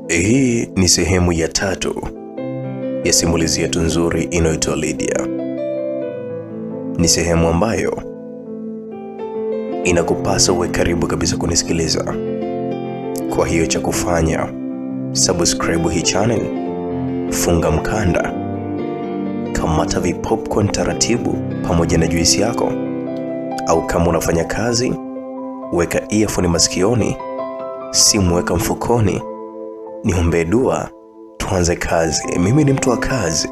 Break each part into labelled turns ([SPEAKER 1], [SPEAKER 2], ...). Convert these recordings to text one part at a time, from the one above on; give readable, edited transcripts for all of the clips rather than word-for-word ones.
[SPEAKER 1] Hii ni sehemu ya 3 ya simulizi yetu nzuri inayoitwa Lydia. Ni sehemu ambayo inakupasa uwe karibu kabisa kunisikiliza. Kwa hiyo cha kufanya, subscribe hii channel, funga mkanda, kamata vipopcorn taratibu pamoja na juisi yako, au kama unafanya kazi, weka earphone masikioni, simu weka mfukoni. Niombe dua, tuanze kazi. Mimi ni mtu wa kazi,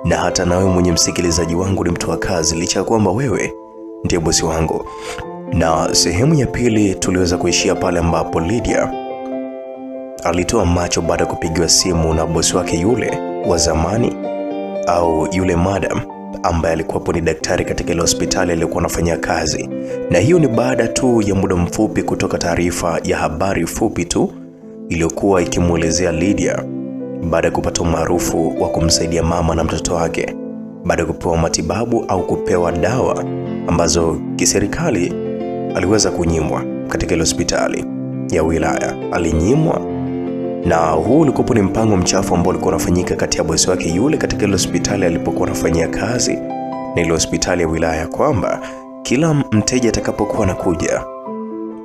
[SPEAKER 1] na hata nawe mwenye msikilizaji wangu ni mtu wa kazi, licha ya kwamba wewe ndiye bosi wangu. Na sehemu ya pili tuliweza kuishia pale ambapo Lydia alitoa macho baada ya kupigiwa simu na bosi wake yule wa zamani, au yule madam ambaye alikuwa ni daktari katika ile hospitali aliyokuwa anafanya kazi. Na hiyo ni baada tu ya muda mfupi kutoka taarifa ya habari fupi tu iliyokuwa ikimuelezea Lydia baada ya kupata umaarufu wa kumsaidia mama na mtoto wake, baada ya kupewa matibabu au kupewa dawa ambazo kiserikali aliweza kunyimwa katika ile hospitali ya wilaya. Alinyimwa, na huu ulikuwa ni mpango mchafu ambao ulikuwa unafanyika kati ya bosi wake yule katika ile hospitali alipokuwa anafanyia kazi na ile hospitali ya wilaya, kwamba kila mteja atakapokuwa anakuja,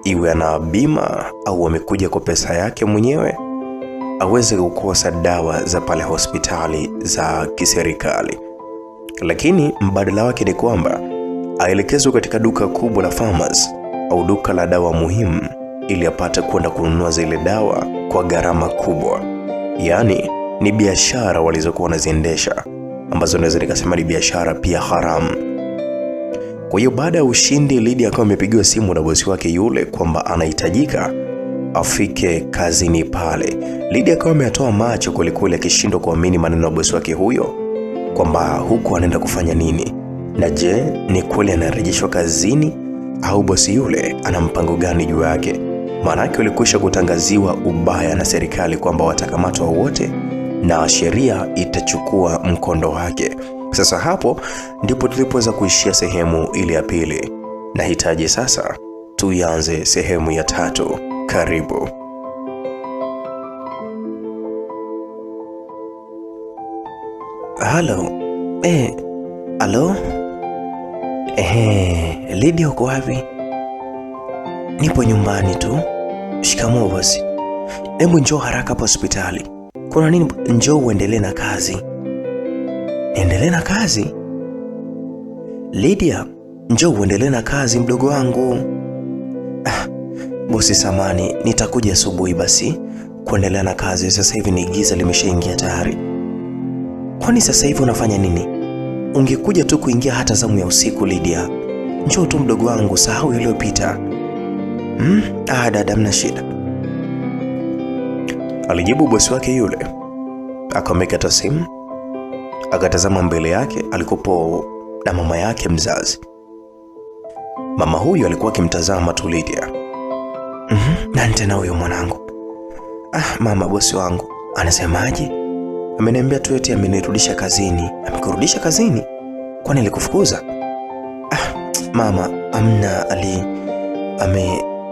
[SPEAKER 1] iwe ana bima au amekuja kwa pesa yake mwenyewe, aweze kukosa dawa za pale hospitali za kiserikali. Lakini mbadala wake ni kwamba aelekezwe katika duka kubwa la pharmacy au duka la dawa muhimu, ili apate kwenda kununua zile dawa kwa gharama kubwa. Yaani ni biashara walizokuwa wanaziendesha, ambazo naweza nikasema ni biashara pia haramu. Kwa hiyo baada ya ushindi, Lydia akawa amepigiwa simu na bosi wake yule kwamba anahitajika afike kazini pale. Lydia akawa ametoa macho kweli akishindwa kuamini maneno ya bosi wake huyo, kwamba huku anaenda kufanya nini, na je, ni kweli anarejeshwa kazini au bosi yule ana mpango gani juu yake? Maana yake walikwisha kutangaziwa ubaya na serikali kwamba watakamatwa wote na sheria itachukua mkondo wake. Sasa hapo ndipo tulipoweza kuishia sehemu ile ya pili. Nahitaji sasa tuanze sehemu ya 3. Karibu. Halo. Halo? Lydia uko wapi? Nipo nyumbani tu. Shikamoo bosi. Hebu njoo haraka hapa hospitali. Kuna nini? Njoo uendelee na kazi. Endelee na kazi? Lydia, njoo uendelee na kazi mdogo wangu. Bosi samani, nitakuja asubuhi basi kuendelea na kazi. Sasa hivi ni giza limeshaingia tayari. Kwani sasa hivi unafanya nini? Ungekuja tu kuingia hata zamu ya usiku Lydia. Njoo tu mdogo wangu, sahau yaliyopita. Dada, mna shida, alijibu bosi wake yule. Akamekata simu, akatazama mbele yake alikopo na mama yake mzazi. Mama huyu alikuwa akimtazama tu Lydia. Nani tena huyo mwanangu? Mama, bosi wangu anasemaje? Ameniambia tu eti amenirudisha kazini. Amekurudisha kazini? Kwani alikufukuza? Mama, amna,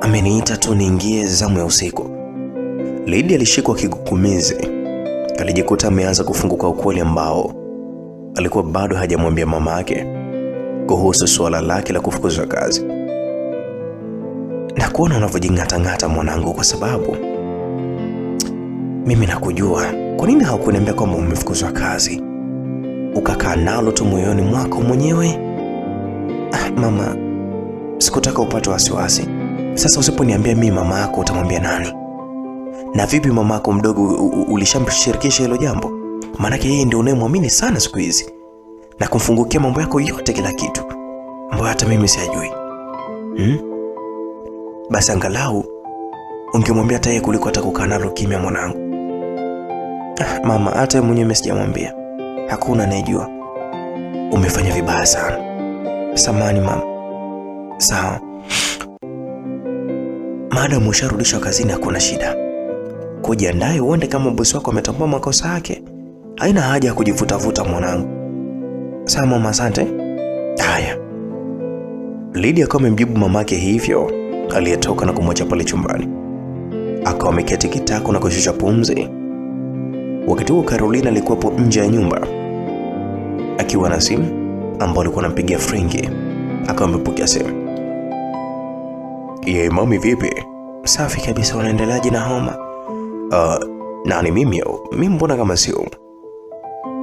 [SPEAKER 1] ameniita tu niingie zamu ya usiku. Lydia alishikwa kigugumizi. Alijikuta ameanza kufunguka ukweli ambao alikuwa bado hajamwambia mama yake kuhusu suala lake la kufukuzwa kazi. Na kuona unavyojingata-ngata mwanangu, kwa sababu mimi nakujua. Kwa nini haukuniambia kwamba umefukuzwa kazi? Ukakaa nalo tu moyoni mwako mwenyewe. Mama, sikutaka upate wasiwasi. Sasa usiponiambia mimi mama yako, utamwambia nani? Na vipi mama yako mdogo, ulishamshirikisha hilo jambo? Maana yeye ndio unayemwamini sana siku hizi, na kumfungukia mambo yako yote, kila kitu ambayo hata mimi sijui. Basi angalau ungemwambia hata yeye kuliko hata kukaa nalo kimya mwanangu. Mama, hata mwenyewe sijamwambia. Hakuna anayejua. Umefanya vibaya sana. Samahani mama. Sawa. Madam usharudishwa kazini, hakuna shida. Kujiandae uende kama bosi wako ametambua makosa yake. Haina haja ya kujivuta mwanangu. Sawa mama, asante. Haya. Lydia kama mjibu mamake hivyo, aliyetoka na kumwacha pale chumbani. akawa ameketi kitako na kushusha pumzi. Wakati huo Carolina alikuwa nje ya nyumba akiwa na simu ambayo alikuwa anampigia Frankie. Akawa amepokea simu. "Ye mami vipi?" "Safi kabisa, unaendeleaje na homa?" Nani mimi au? Mimi mbona kama sio?"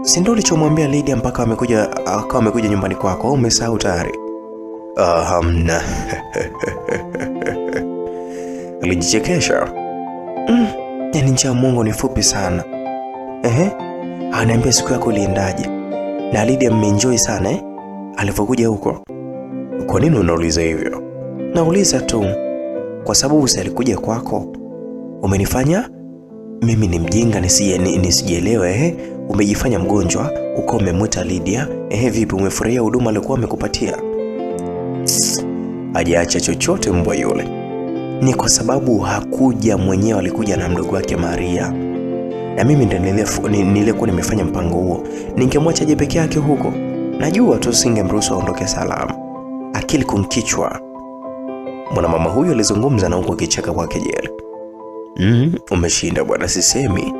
[SPEAKER 1] "Si ndio ulichomwambia Lydia mpaka amekuja nyumbani kwako au umesahau tayari?" Hamna." Alijichekesha. Yaani njia Mungu ni fupi sana. Anaambia siku yako iliendaje? Na Lydia mmeenjoy sana alipokuja huko. "Kwa nini unauliza hivyo?" "Nauliza tu kwa sababu si alikuja kwako. Umenifanya mimi ni mjinga nisijielewe Umejifanya mgonjwa uko umemwita Lydia. Vipi, umefurahia huduma alikuwa amekupatia?" Hajaacha chochote mbwa yule. "Ni kwa sababu hakuja mwenyewe, alikuja na mdogo wake Maria. Na mimi nilikuwa nimefanya mpango huo. Ningemwacha je peke yake huko? Najua tu singemruhusu aondoke salama." Akili kumkichwa. Mwanamama huyo alizungumza na huko akicheka kwa kejeli. Umeshinda bwana, sisemi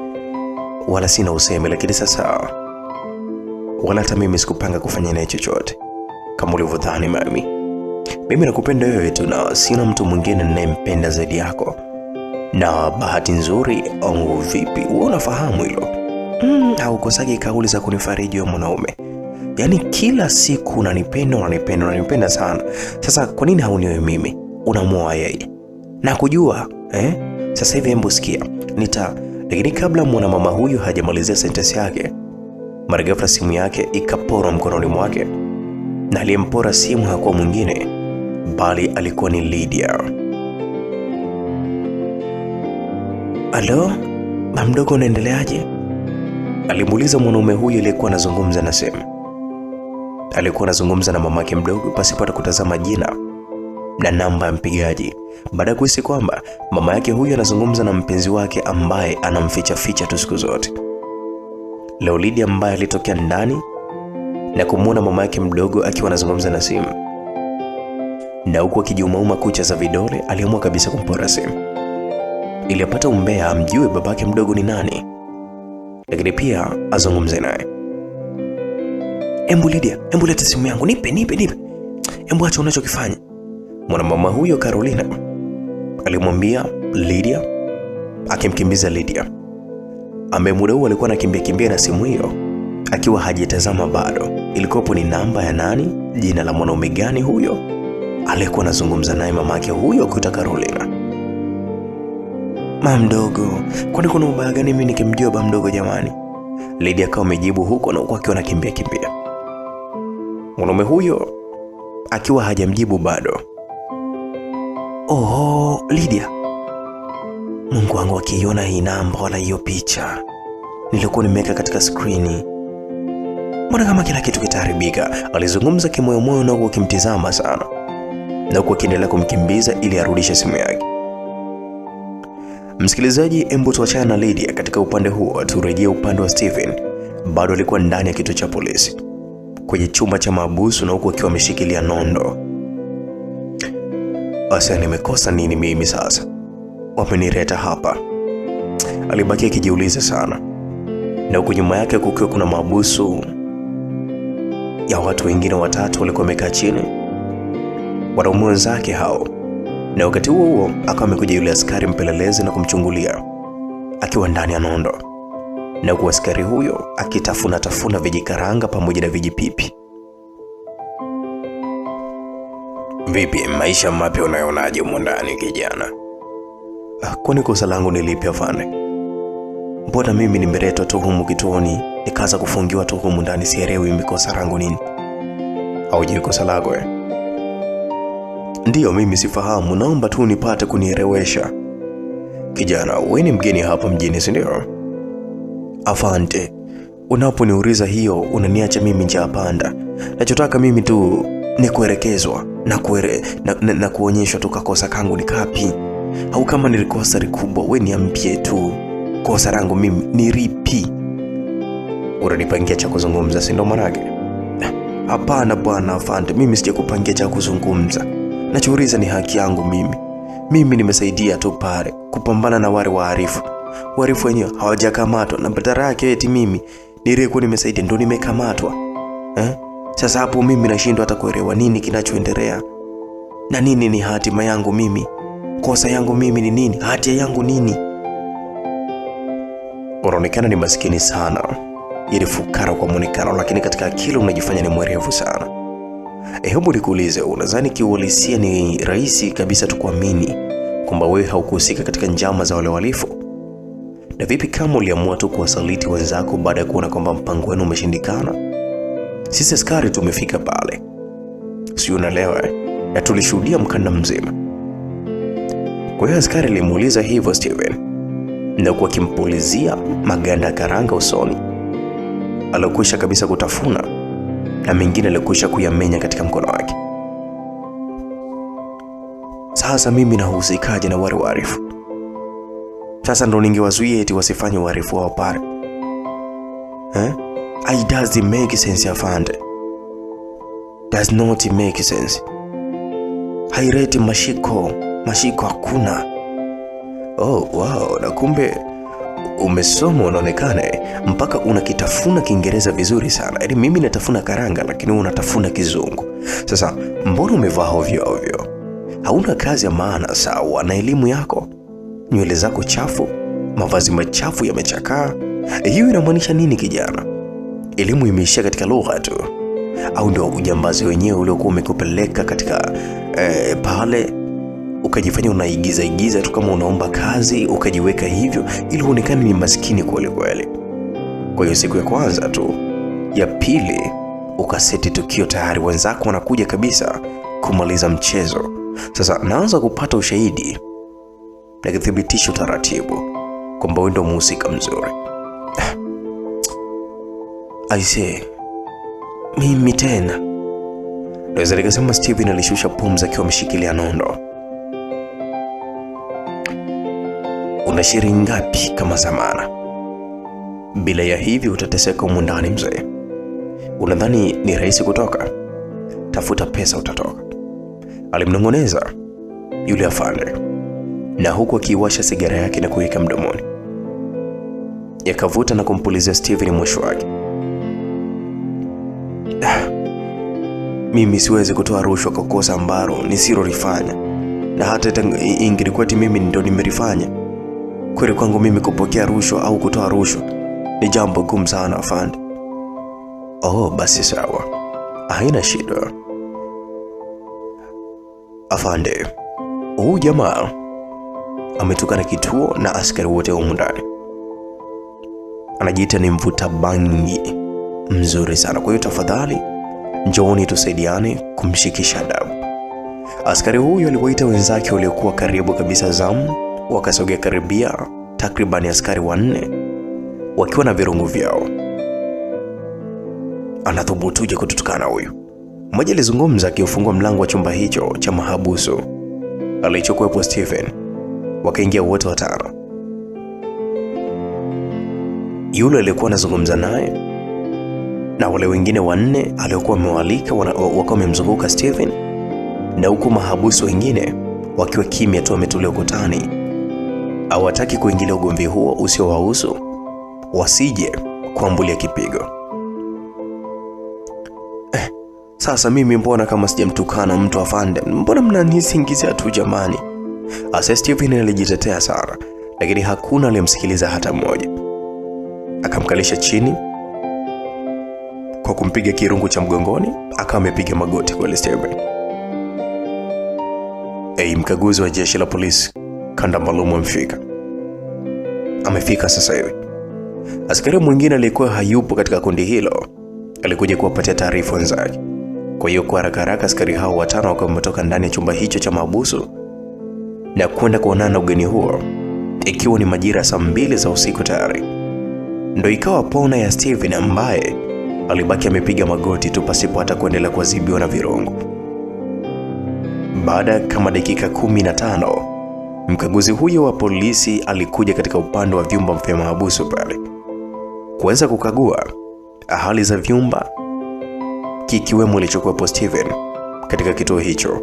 [SPEAKER 1] wala sina usemi, lakini sasa wala hata mimi sikupanga kufanya naye chochote kama ulivyodhani mami. Mimi nakupenda wewe tu na sina mtu mwingine ninayempenda zaidi yako. Na bahati nzuri au vipi, wewe unafahamu hilo. Haukosagi kauli za kunifariji wewe mwanaume. Yaani kila siku unanipenda sana. Sasa kwa nini haunioe mimi? Unamuoa yeye. Na kujua sasa hivi hebu sikia. Lakini kabla mwanamama huyu hajamalizia sentence yake, mara ghafla simu yake ikaporwa mkononi mwake. Na aliyempora simu hakuwa mwingine bali alikuwa ni Lydia. "Alo, mdogo unaendeleaje?" alimuuliza mwanaume huyu aliyekuwa anazungumza na simu. Alikuwa anazungumza na mamake mdogo pasipo kutazama jina na namba ya mpigaji, baada ya kuhisi kwamba mama yake huyu anazungumza na mpenzi wake ambaye anamficha tu siku zote. Leo Lydia ambaye alitokea ndani na kumuona mama yake mdogo akiwa anazungumza na simu, na huku akijiumauma kucha za vidole, aliamua kabisa kumpora simu ili apate umbea amjue babake mdogo ni nani, lakini pia azungumze naye. Lydia, leta simu yangu, nipe. Acha unachokifanya." Mwanamama huyo Carolina alimwambia Lydia, akimkimbiza Lydia ambaye muda huo alikuwa anakimbia na simu hiyo akiwa hajitazama bado. Ilikuwa ni namba ya nani, jina la mwanaume gani huyo alikuwa anazungumza naye mamake huyo kuita Carolina. "Mama mdogo, kwani kuna ubaya gani mimi nikimjua baba mdogo jamani?" Lydia akawa amejibu huko na huko akiwa anakimbia. Mwanaume huyo akiwa hajamjibu bado. Lydia, Mungu wangu, akiiona hii namba wala hiyo picha nilikuwa nimeweka katika skrini, mbona kama kila kitu kitaharibika? Alizungumza kimoyomoyo na huko akimtizama sana na huko akiendelea kumkimbiza ili arudishe simu yake. Msikilizaji, embu tuachane na Lydia katika upande huo, turejee upande wa Steven. Bado alikuwa ndani ya kituo cha polisi kwenye chumba cha mahabusu na huko akiwa ameshikilia nondo. "Asa, nimekosa nini mimi sasa? Wamenileta hapa?" Alibaki akijiuliza sana. Na huko nyuma yake kukiwa kuna mahabusu ya watu wengine watatu walikuwa wamekaa chini, wanaume wenzake hao. Na wakati huo akawa amekuja yule askari mpelelezi na kumchungulia akiwa ndani ya nondo, na kwa askari huyo akitafuna vijikaranga pamoja na vijipipi. "Vipi, maisha mapya unayonaje huko ndani kijana?" "Kwani kosa langu ni lipi afande? Mbona mimi nimeletwa tu humu kituoni nikaanza kufungiwa tu humu ndani, sielewi mikosa langu nini?" "Haujui kosa lako "Ndiyo, mimi sifahamu, naomba tu nipate kunielewesha." "Kijana, wewe ni mgeni hapa mjini, si ndio?" "Afande, unaponiuliza hiyo unaniacha mimi njia panda. Nachotaka mimi tu ni kuelekezwa na kuonyeshwa tu kosa kangu ni kapi. Au kama nilikosa likubwa, wewe niambie tu kosa langu mimi ni lipi." "Unanipangia cha kuzungumza, si ndo marage?" "Hapana bwana afande, mimi sijakupangia cha kuzungumza. Nachouliza ni haki yangu mimi. Mimi nimesaidia tu pale kupambana na wale wahalifu. Wahalifu wenyewe hawajakamatwa na badala yake eti mimi nilikuwa nimesaidia ndo nimekamatwa. Sasa hapo mimi nashindwa hata kuelewa nini kinachoendelea. Na nini ni hatima yangu mimi? Kosa yangu mimi ni nini? Hatia yangu nini? Unaonekana ni maskini sana, ili fukara kwa muonekano, lakini katika akili unajifanya ni mwerevu sana. Hebu nikuulize, unadhani kiuhalisia ni rahisi kabisa tukuamini kwamba wewe haukuhusika katika njama za wale wahalifu? Na vipi kama uliamua tu kuwasaliti wenzako baada ya kuona kwamba mpango wenu umeshindikana? Sisi askari tumefika pale, si unaelewa? Na tulishuhudia mkanda mzima. Kwa hiyo askari alimuuliza hivyo Steven, na kwa kimpulizia maganda ya karanga usoni alokwisha kabisa kutafuna, na mengine alokwisha kuyamenya katika mkono wake. Sasa mimi nahusikaje na wale wahalifu? Sasa ndo ningewazuia eti wasifanye uhalifu wao pale? It doesn't make sense afande. Does not make sense. Haireti mashiko hakuna. Oh wow, na kumbe umesoma unaonekana mpaka unakitafuna Kiingereza vizuri sana. Yaani mimi natafuna karanga lakini unatafuna Kizungu. Sasa mbona umevaa ovyo ovyo? Hauna kazi ya maana sawa na elimu yako? Nywele zako chafu, mavazi machafu yamechakaa. Hiyo inamaanisha nini kijana? Elimu imeishia katika lugha tu? Au ndio ujambazi wenyewe uliokuwa umekupeleka katika pale ukajifanya unaigiza tu kama unaomba kazi, ukajiweka hivyo ili uonekane ni maskini kweli kweli? Kwa hiyo siku ya kwanza tu, ya pili ukaseti tukio tayari wenzako wanakuja kabisa kumaliza mchezo. Sasa naanza kupata ushahidi na kuthibitisha taratibu kwamba wewe ndio mhusika mzuri. Aise, mimi tena. Naweza nikasema Steven alishusha pumzi akiwa ameshikilia nondo. Una shilingi ngapi kama zamana? Bila ya hivi utateseka humu ndani mzee. Unadhani ni rahisi kutoka? Tafuta pesa utatoka, alimnong'oneza yule afande, na huku akiwasha sigara yake na kuweka mdomoni. Yakavuta na kumpulizia Steven mwisho wake. Mimi siwezi kutoa rushwa kwa kosa ambalo nisilolifanya, na hata ingilikuwa eti mimi ndio nimelifanya. Kweli kwangu mimi kupokea rushwa au kutoa rushwa ni jambo gumu sana afande. Oh, basi sawa, haina shida afande. Huyu jamaa ametukana kituo na askari wote humu ndani. Anajiita ni mvuta bangi mzuri sana. Kwa hiyo tafadhali njooni tusaidiane kumshikisha adabu. Askari huyu aliwaita wenzake waliokuwa karibu kabisa zamu, wakasogea karibia takriban askari 4 wakiwa na virungu vyao. Anathubutuje kututukana huyu? Mmoja alizungumza akiufungua mlango wa chumba hicho cha mahabusu alichokuwepo Steven. Wakaingia wote watano. Yule aliyekuwa anazungumza naye na wale wengine 4 aliokuwa amewalika wakawa wamemzunguka Steven, na huko mahabusu wengine wakiwa kimya tu wametulia ukutani. Hawataki kuingilia ugomvi huo usiowahusu, wasije kuambulia kipigo. Sasa mimi mbona kama sijamtukana mtu afande? Mbona mnanisingizia tu jamani? Asa Steven alijitetea sana, lakini hakuna aliyemsikiliza hata mmoja. Akamkalisha chini kwa kumpiga kirungu cha mgongoni, akawa amepiga magoti kwa Steven. Mkaguzi wa jeshi la polisi kanda maalum amefika sasa hivi. Askari mwingine aliyekuwa hayupo katika kundi hilo alikuja kuwapatia taarifa wenzake. Kwa hiyo kwa haraka askari hao 5 wakawa wametoka ndani ya chumba hicho cha mahabusu na kwenda kuonana na ugeni huo, ikiwa ni majira saa 2 za usiku tayari. Ndio ikawa pona ya Steven ambaye alibaki amepiga magoti tu pasipo hata kuendelea kuadhibiwa na virungu. Baada kama dakika 15, mkaguzi huyo wa polisi alikuja katika upande wa vyumba vya mahabusu pale kuweza kukagua hali za vyumba, kikiwemo ilichokuwepo Steven katika kituo hicho,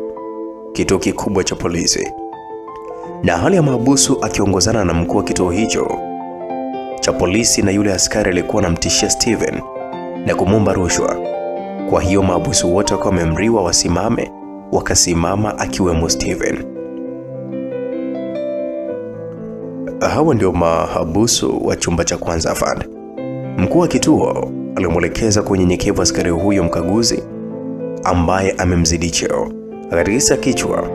[SPEAKER 1] kituo kikubwa cha polisi na hali ya mahabusu akiongozana na mkuu wa kituo hicho cha polisi na yule askari aliyekuwa anamtishia Steven na kumomba rushwa. Kwa hiyo mahabusu wote wakawa wameamriwa wasimame, wakasimama akiwemo Steven. Hawa ndio mahabusu wa chumba cha kwanza afande. Mkuu wa kituo alimwelekeza kwa unyenyekevu askari huyo mkaguzi ambaye amemzidi cheo. Akatikisa kichwa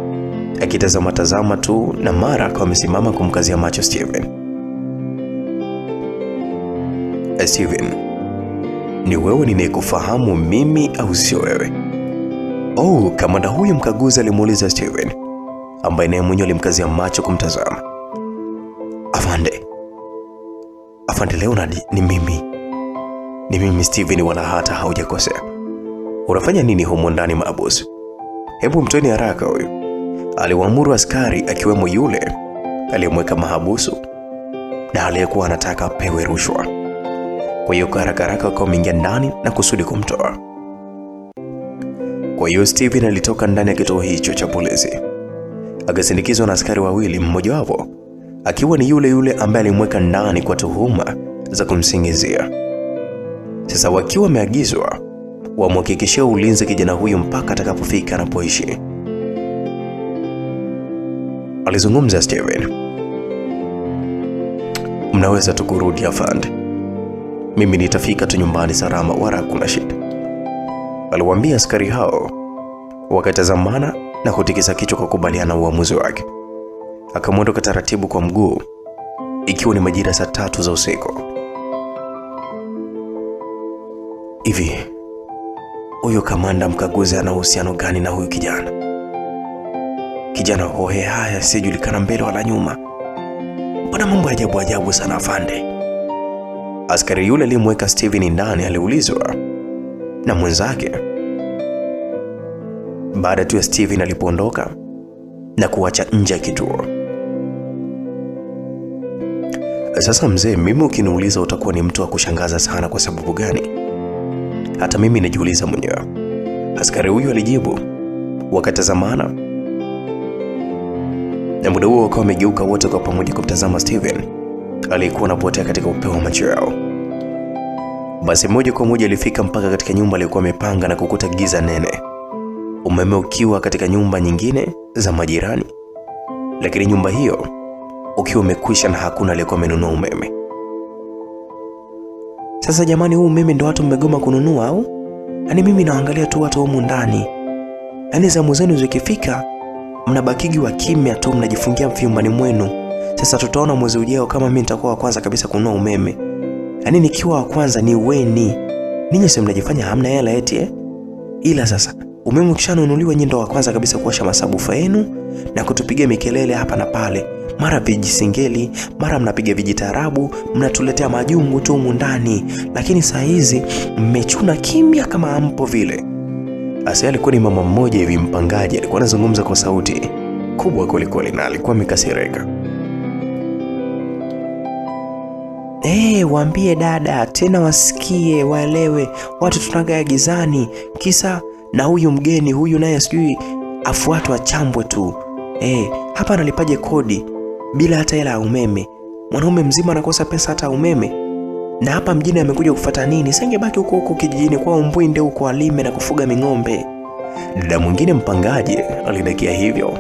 [SPEAKER 1] akitazama tu, na mara akawa amesimama kumkazia macho Steven. Steven, ni wewe ninayekufahamu mimi au sio wewe? Oh, kamanda huyu mkaguzi alimuuliza Steven, ambaye naye mwenyewe alimkazia macho kumtazama. Afande Leonard, ni mimi Steven, wala hata haujakosea. Unafanya nini humo ndani mahabusu? Hebu mtoeni haraka huyu, aliwaamuru askari, akiwemo yule aliyemweka mahabusu na aliyekuwa anataka apewe rushwa. Kwa hiyo haraka wakaingia ndani na kusudi kumtoa. Kwa hiyo Steven alitoka ndani ya kituo hicho cha polisi, akasindikizwa na askari wawili, mmoja wapo akiwa ni yule ambaye alimweka ndani kwa tuhuma za kumsingizia. Sasa wakiwa wameagizwa wamhakikishie ulinzi kijana huyu mpaka atakapofika anapoishi. Alizungumza Steven, mnaweza tu kurudi afande, mimi nitafika tu nyumbani salama, wala hakuna shida, aliwaambia askari hao. Wakatazamana na kutikisa kichwa kwa kubaliana uamuzi wake. Akamwondoka taratibu kwa mguu, ikiwa ni majira saa 3 za usiku. Hivi huyo kamanda mkaguzi ana uhusiano gani na huyu kijana? Kijana hohe haya sijulikana mbele wala nyuma. Mbona mambo ajabu sana afande? Askari yule aliyemweka Steven ndani aliulizwa na mwenzake baada tu ya Steven alipoondoka na kuacha nje ya kituo. Sasa mzee, mimi ukiniuliza utakuwa ni mtu wa kushangaza sana. Kwa sababu gani? Hata mimi najiuliza mwenyewe, askari huyu alijibu. Wakatazamana na muda huo wakawa wamegeuka wote kwa pamoja kumtazama Steven aliyekuwa anapotea katika upeo wa macho yao. Basi moja kwa moja alifika mpaka katika nyumba aliyokuwa amepanga na kukuta giza nene, umeme ukiwa katika nyumba nyingine za majirani, lakini nyumba hiyo ukiwa umekwisha na hakuna aliyekuwa amenunua umeme. Sasa jamani, huu umeme ndio watu mmegoma kununua au? Yaani mimi naangalia tu watu humu ndani, yaani zamu zenu zikifika mnabakigi wa kimya tu, mnajifungia vyumbani mwenu. Sasa tutaona mwezi ujao kama mimi nitakuwa wa kwanza kabisa kununua umeme. Yaani nikiwa wa kwanza ni weni. Ninyi sasa mnajifanya hamna hela eti Ila sasa umeme ukishanunuliwa nyinyi ndio wa kwanza kabisa kuwasha masabufa yenu na kutupigia mikelele hapa na pale. Mara vijisingeli, mara mnapiga vijitarabu, mnatuletea majungu tu humu ndani. Lakini saa hizi mmechuna kimya kama hampo vile. Asa alikuwa ni mama mmoja hivi mpangaji, alikuwa anazungumza kwa sauti kubwa kweli na alikuwa amekasirika. Waambie dada tena wasikie, waelewe, watu tunagaa gizani kisa na huyu mgeni huyu naye sijui afuatwa chambwe tu. Hapa analipaje kodi bila hata hela ya umeme? Mwanaume mzima anakosa pesa hata umeme. Na hapa mjini amekuja kufuata nini? Singebaki huko kijijini kwa Mbwinde huko alime na kufuga ming'ombe. Dada mwingine mpangaji alidakia hivyo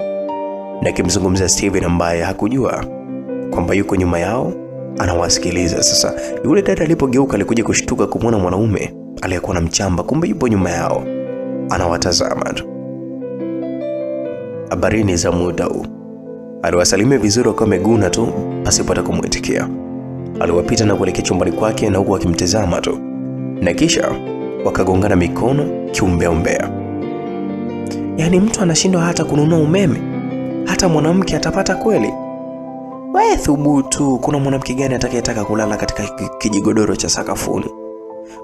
[SPEAKER 1] na kimzungumza Steven ambaye hakujua kwamba yuko nyuma yao anawasikiliza. Sasa yule dada alipogeuka alikuja kushtuka kumwona mwanaume aliyekuwa na mchamba, kumbe yupo nyuma yao anawatazama tu. Habarini za muda huu, aliwasalimia vizuri kwa meguna tu pasipata kumwitikia. Aliwapita na kuelekea chumbani kwake na huku akimtazama tu, na kisha wakagongana mikono kiumbea. Yaani mtu anashindwa hata kununua umeme, hata mwanamke atapata kweli? Wewe thubutu, kuna mwanamke gani atakayetaka kulala katika kijigodoro cha sakafuni?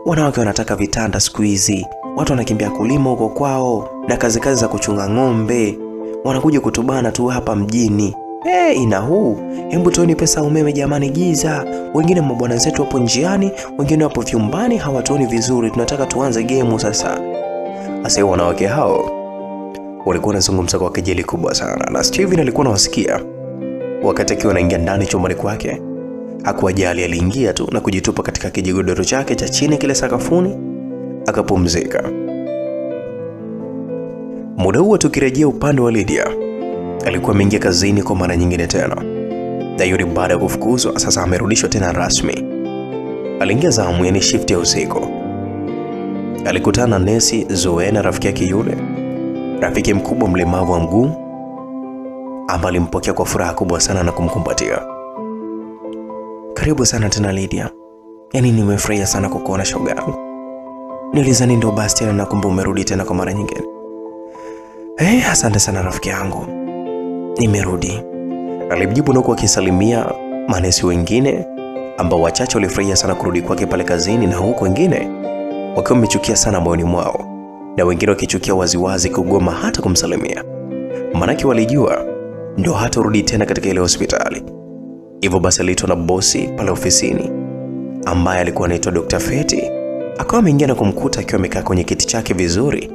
[SPEAKER 1] Wanawake wanataka vitanda siku hizi. Watu wanakimbia kulima huko kwao na kazi za kuchunga ng'ombe. Wanakuja kutubana tu hapa mjini. Ina huu. Hebu tuoni pesa umeme jamani, giza. Wengine mabwana zetu wapo njiani, wengine wapo vyumbani, hawatuoni vizuri. Tunataka tuanze game sasa. Asa wanawake hao walikuwa wanazungumza kwa kejeli kubwa sana, na Steven alikuwa anawasikia Wakati akiwa anaingia ndani chumbani kwake, hakuwajali, aliingia tu na kujitupa katika kijigodoro chake cha chini kile sakafuni, akapumzika. Muda huo tukirejea upande wa Lydia, alikuwa ameingia kazini kwa mara nyingine tena. Na yule baada ya kufukuzwa sasa amerudishwa tena rasmi. Aliingia zamu, yani shift ya usiku. Alikutana na nesi Zoe na rafiki yake yule, rafiki mkubwa mlemavu wa mguu, ambaye alimpokea kwa furaha kubwa sana na kumkumbatia. Karibu sana tena Lydia. Yani nimefurahia sana kukuona shoga yangu. Nilizani ndo basi tena na kumbe umerudi tena kwa mara nyingine. Asante sana rafiki yangu. Nimerudi. Alimjibu huku akisalimia manesi wengine ambao wachache walifurahia sana kurudi kwake pale kazini, na huko wengine wakiwa wamechukia sana moyoni mwao, na wengine wakichukia waziwazi kugoma hata kumsalimia. Manake walijua ndio hata rudi tena katika ile hospitali. Hivyo basi aliitwa na bosi pale ofisini ambaye alikuwa anaitwa Dr. Feti. Akawa ameingia na kumkuta akiwa amekaa kwenye kiti chake vizuri,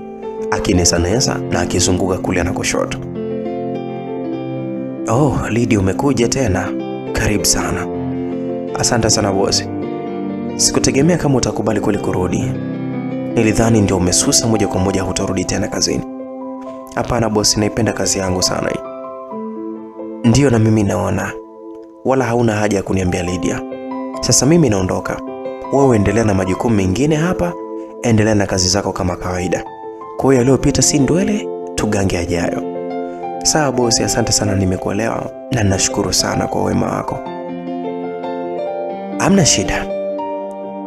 [SPEAKER 1] akinesanesa na akizunguka kulia na kushoto. Lydia, umekuja tena. Karibu sana. Asante sana bosi. Sikutegemea kama utakubali kweli kurudi. Nilidhani ndio umesusa moja kwa moja hutarudi tena kazini. Hapana bosi, naipenda kazi yangu sana hii. Ndio na mimi naona. Wala hauna haja ya kuniambia Lydia. Sasa mimi naondoka. Wewe endelea na majukumu mengine hapa, endelea na kazi zako kama kawaida. Kwa hiyo yaliyopita si ndwele, tugange ajayo. Sawa bosi, asante sana, nimekuelewa na ninashukuru sana kwa wema wako. Hamna shida.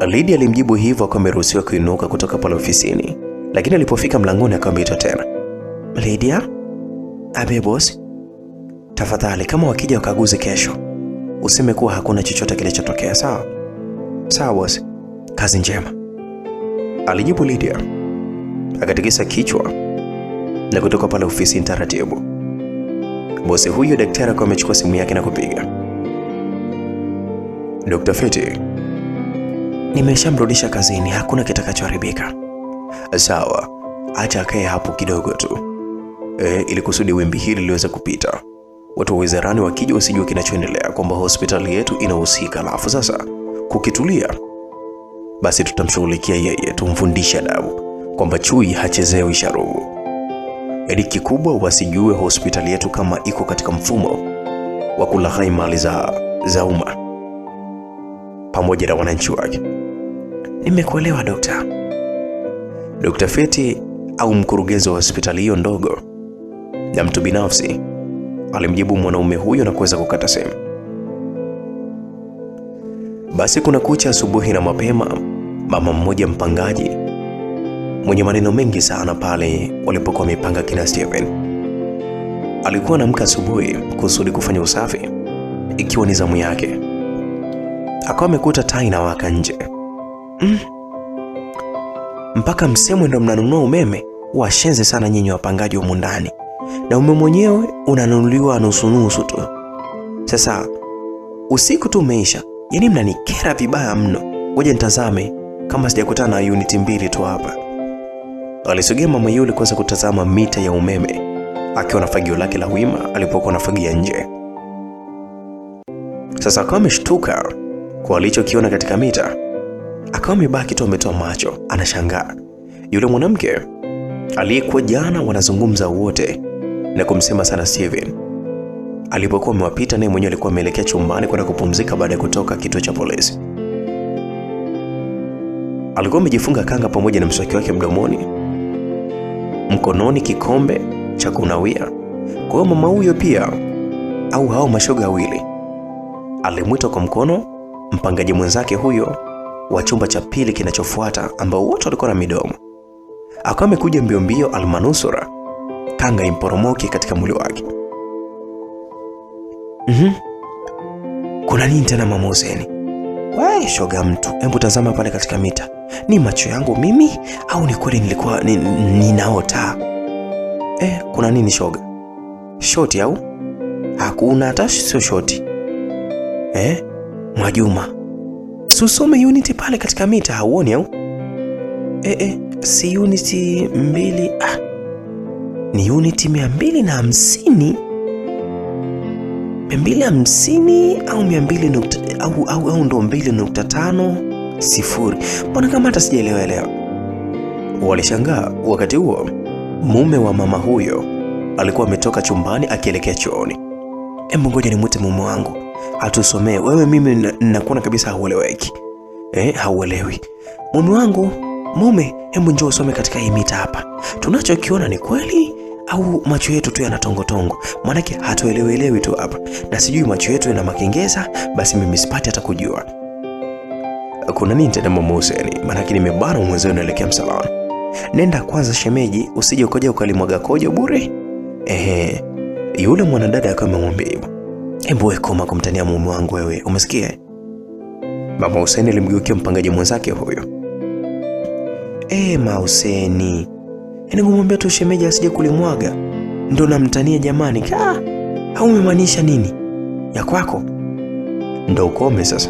[SPEAKER 1] Lydia alimjibu hivyo akawa ameruhusiwa kuinuka kutoka pale ofisini, lakini alipofika mlangoni akawa ameitwa tena. Lydia? Abe bosi? Tafadhali kama wakija wakaguzi kesho, useme kuwa hakuna chochote kilichotokea, sawa? Sawa bosi. Kazi njema. Alijibu Lydia. Akatikisa kichwa na kutoka pale ofisi taratibu. Bosi huyo daktari akawa amechukua simu yake na kupiga. Dr. Feti, nimeshamrudisha kazini, hakuna kitakachoharibika. Sawa, acha akae hapo kidogo tu. Ili kusudi wimbi hili liweze kupita. Watu wa wizarani wakija wasijue kinachoendelea, kwamba hospitali yetu inahusika. Alafu sasa kukitulia, basi tutamshughulikia yeye, tumfundishe adabu kwamba chui hachezewi sharubu. Ili kikubwa wasijue hospitali yetu kama iko katika mfumo wa kulaghai mali za umma pamoja na wananchi wake. Nimekuelewa dokta. Dr. Feti au mkurugenzi wa hospitali hiyo ndogo ya mtu binafsi alimjibu mwanaume huyo na kuweza kukata simu. Basi kuna kucha asubuhi na mapema, mama mmoja mpangaji mwenye maneno mengi sana pale walipokuwa wamepanga kina Steven alikuwa anaamka asubuhi kusudi kufanya usafi ikiwa ni zamu yake. Akawa amekuta taa inawaka nje. Mpaka msemwe ndo mnanunua umeme? Washenze sana nyinyi wapangaji humu ndani. Na umeme mwenyewe unanunuliwa nusu tu. Sasa usiku tu umeisha. Yaani mnanikera vibaya mno. Ngoja nitazame kama sijakutana na uniti 2 tu hapa. Alisogea mama yule kuweza kutazama mita ya umeme akiwa na fagio lake la wima alipokuwa anafagia nje. Sasa akawa ameshtuka kwa alichokiona katika mita. Akawa amebaki tu ametoa macho, anashangaa. Yule mwanamke aliyekuwa jana wanazungumza wote na kumsema sana Steven, alipokuwa amewapita naye mwenyewe alikuwa ameelekea chumbani kwenda kupumzika baada ya kutoka kituo cha polisi. Alikuwa amejifunga kanga pamoja na mswaki wake mdomoni, mkononi kikombe cha kunawia. Kwa mama huyo pia au hao mashoga wawili alimwita kwa mkono mpangaji mwenzake huyo wa chumba cha pili kinachofuata, ambao wote walikuwa na midomo. Akawa amekuja mbio mbio almanusura kanga imporomoke katika mwili wake. Kuna nini tena mama Huseni? Wewe shoga mtu, hebu tazama pale katika mita. Ni macho yangu mimi au ni kweli nilikuwa ninaota? Kuna nini shoga? Shoti au? Hakuna hata sio shoti. Mwajuma, susome unity pale katika mita, hauoni au? Si unity 2. Ni unity 250. 250 au 200 au ndo 2.50? Mbona kama hata sijaelewa. Walishangaa. Wakati huo mume wa mama huyo alikuwa ametoka chumbani akielekea chooni. Hebu ngoja nimwite mume wangu atusomee. Wewe mimi nakuona kabisa haueleweki. Hauelewi. Mume wangu, hebu njoo usome katika hii mita hapa. Tunachokiona ni kweli au macho yetu tu yanatongotongo? Maanake hatuelewi tu hapa. Na sijui macho yetu yana makengeza, basi mimi sipati hata kujua. Kuna nini tena mama Hussein? Maanake nimebana mwenzao naelekea msalani. Nenda kwanza shemeji, usije ukaja ukalimwaga kojo bure. Yule mwanadada akawa amemwambia hivyo. Hebu wewe koma kumtania mume wangu wewe, umesikia? Mama Hussein alimgeukia mpangaji mwenzake huyo. Ma Hussein, kumwambia tu shemeji asije kulimwaga ndo namtania jamani. Au umemaanisha nini? Ya kwako ndo ukome sasa.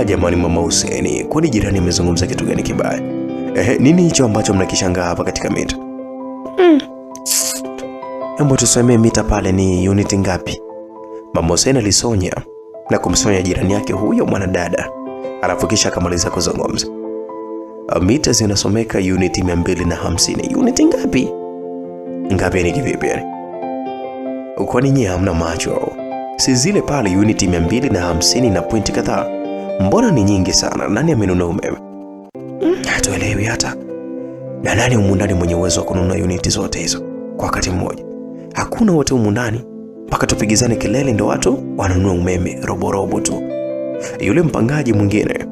[SPEAKER 1] Jamani mama Hussein, kwani jirani amezungumza kitu gani kibaya? Nini hicho ambacho mnakishangaa hapa katika mita? Hebu tusomee mita pale ni unit ngapi? Mama Hussein alisonya na kumsonya jirani yake huyo mwanadada. Alafu kisha akamaliza kuzungumza. Mita zinasomeka unit 250. Unit ngapi? Ngapi ni kivipi yani? Kwani nyinyi hamna macho? Si zile pale unit 250 na pointi kadhaa. Mbona ni nyingi sana? Nani amenunua umeme? Hatuelewi hata. Na nani humu ndani mwenye uwezo wa kununua unit zote hizo kwa wakati mmoja? Hakuna wote humu ndani. Mpaka tupigizane kelele ndo watu wanunua umeme robo tu. Yule mpangaji mwingine,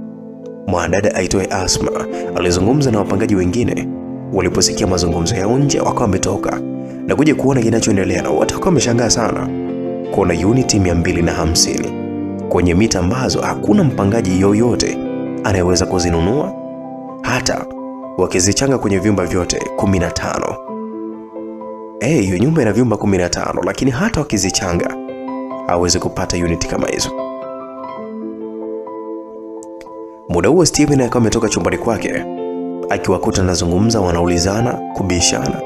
[SPEAKER 1] mwanadada aitwaye Asma, alizungumza na wapangaji wengine. Waliposikia mazungumzo ya nje wakawa wametoka na kuja kuona kinachoendelea, na wote wakawa wameshangaa sana kuona unit 250 kwenye mita ambazo hakuna mpangaji yoyote anayeweza kuzinunua, hata wakizichanga kwenye vyumba vyote 15. Hiyo nyumba ina vyumba 15, lakini hata wakizichanga hawezi kupata unit kama hizo. Muda huo Steven akawa ametoka chumbani kwake, akiwakuta nazungumza wanaulizana, kubishana.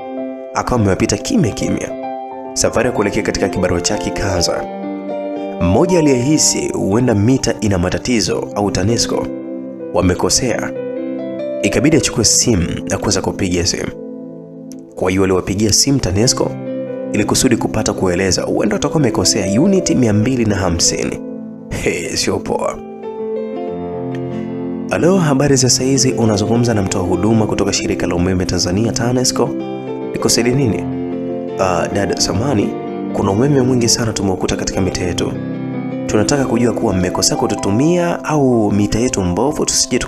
[SPEAKER 1] Akawa amewapita kimya. Safari ya kuelekea katika kibarua chake kaanza. Mmoja aliyehisi huenda mita ina matatizo au TANESCO wamekosea, ikabidi achukue simu na kuanza kupigia simu. Kwa hiyo aliwapigia simu TANESCO ili kusudi kupata kueleza huenda watakuwa wamekosea unit 250. Sio poa. Halo, habari za saizi? Unazungumza na mtoa huduma kutoka shirika la umeme Tanzania TANESCO. Nikusaidie nini? Dada samani, kuna umeme mwingi sana tumeukuta katika mita yetu. Tunataka kujua kuwa mmekosea kututumia au mita yetu mbovu, tusije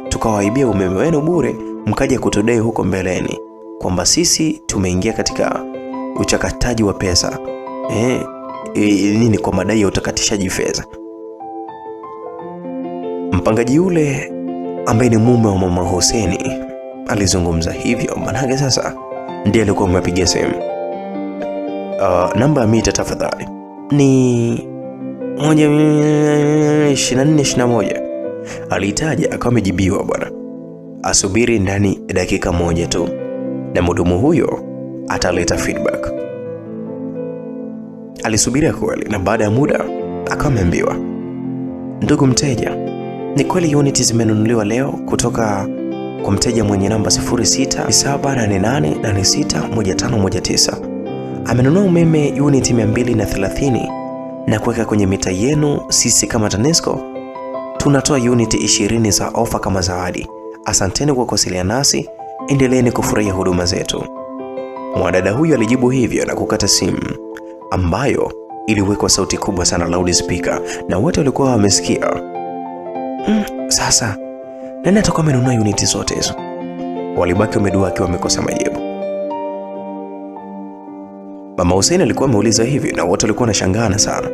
[SPEAKER 1] tukawaibia umeme wenu bure mkaja kutudai huko mbeleni kwamba sisi tumeingia katika uchakataji wa pesa. Nini kwa madai ya utakatishaji fedha. Mpangaji yule ambaye ni mume wa mama Hussein alizungumza hivyo, manake sasa ndiye alikuwa amepigia simu. Namba ya mita tafadhali ni 12421. Alitaja akawa amejibiwa bwana. Asubiri ndani dakika moja tu na mhudumu huyo ataleta feedback. Alisubiria kweli, na baada ya muda akawa ameambiwa, ndugu mteja, ni kweli unit zimenunuliwa leo kutoka kwa mteja mwenye namba 0678861519. Amenunua umeme unit 230 na kuweka kwenye mita yenu. Sisi kama TANESCO tunatoa unit 20 za ofa kama zawadi. Asanteni kwa kuwasiliana nasi, endeleeni kufurahia huduma zetu. Mwanadada huyo alijibu hivyo na kukata simu, ambayo iliwekwa sauti kubwa sana loudspeaker na wote walikuwa wamesikia. Sasa nani atakuwa amenunua unit zote hizo? Walibaki wamedua akiwa wamekosa majibu. Mama Hussein alikuwa ameuliza hivi na wote walikuwa wanashangaa sana.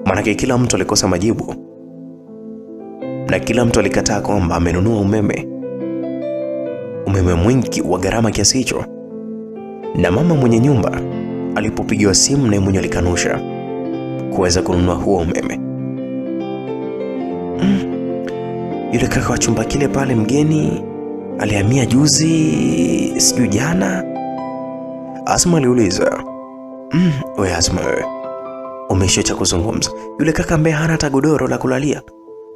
[SPEAKER 1] Maana kila mtu alikosa majibu na kila mtu alikataa kwamba amenunua umeme mwingi wa gharama kiasi hicho. Na mama mwenye nyumba alipopigiwa simu na mwenye alikanusha kuweza kununua huo umeme. Yule kaka wa chumba kile pale mgeni alihamia juzi, sijui jana. Asma aliuliza. We Asma wewe, umeisha cha kuzungumza? Yule kaka ambaye hana hata godoro la kulalia,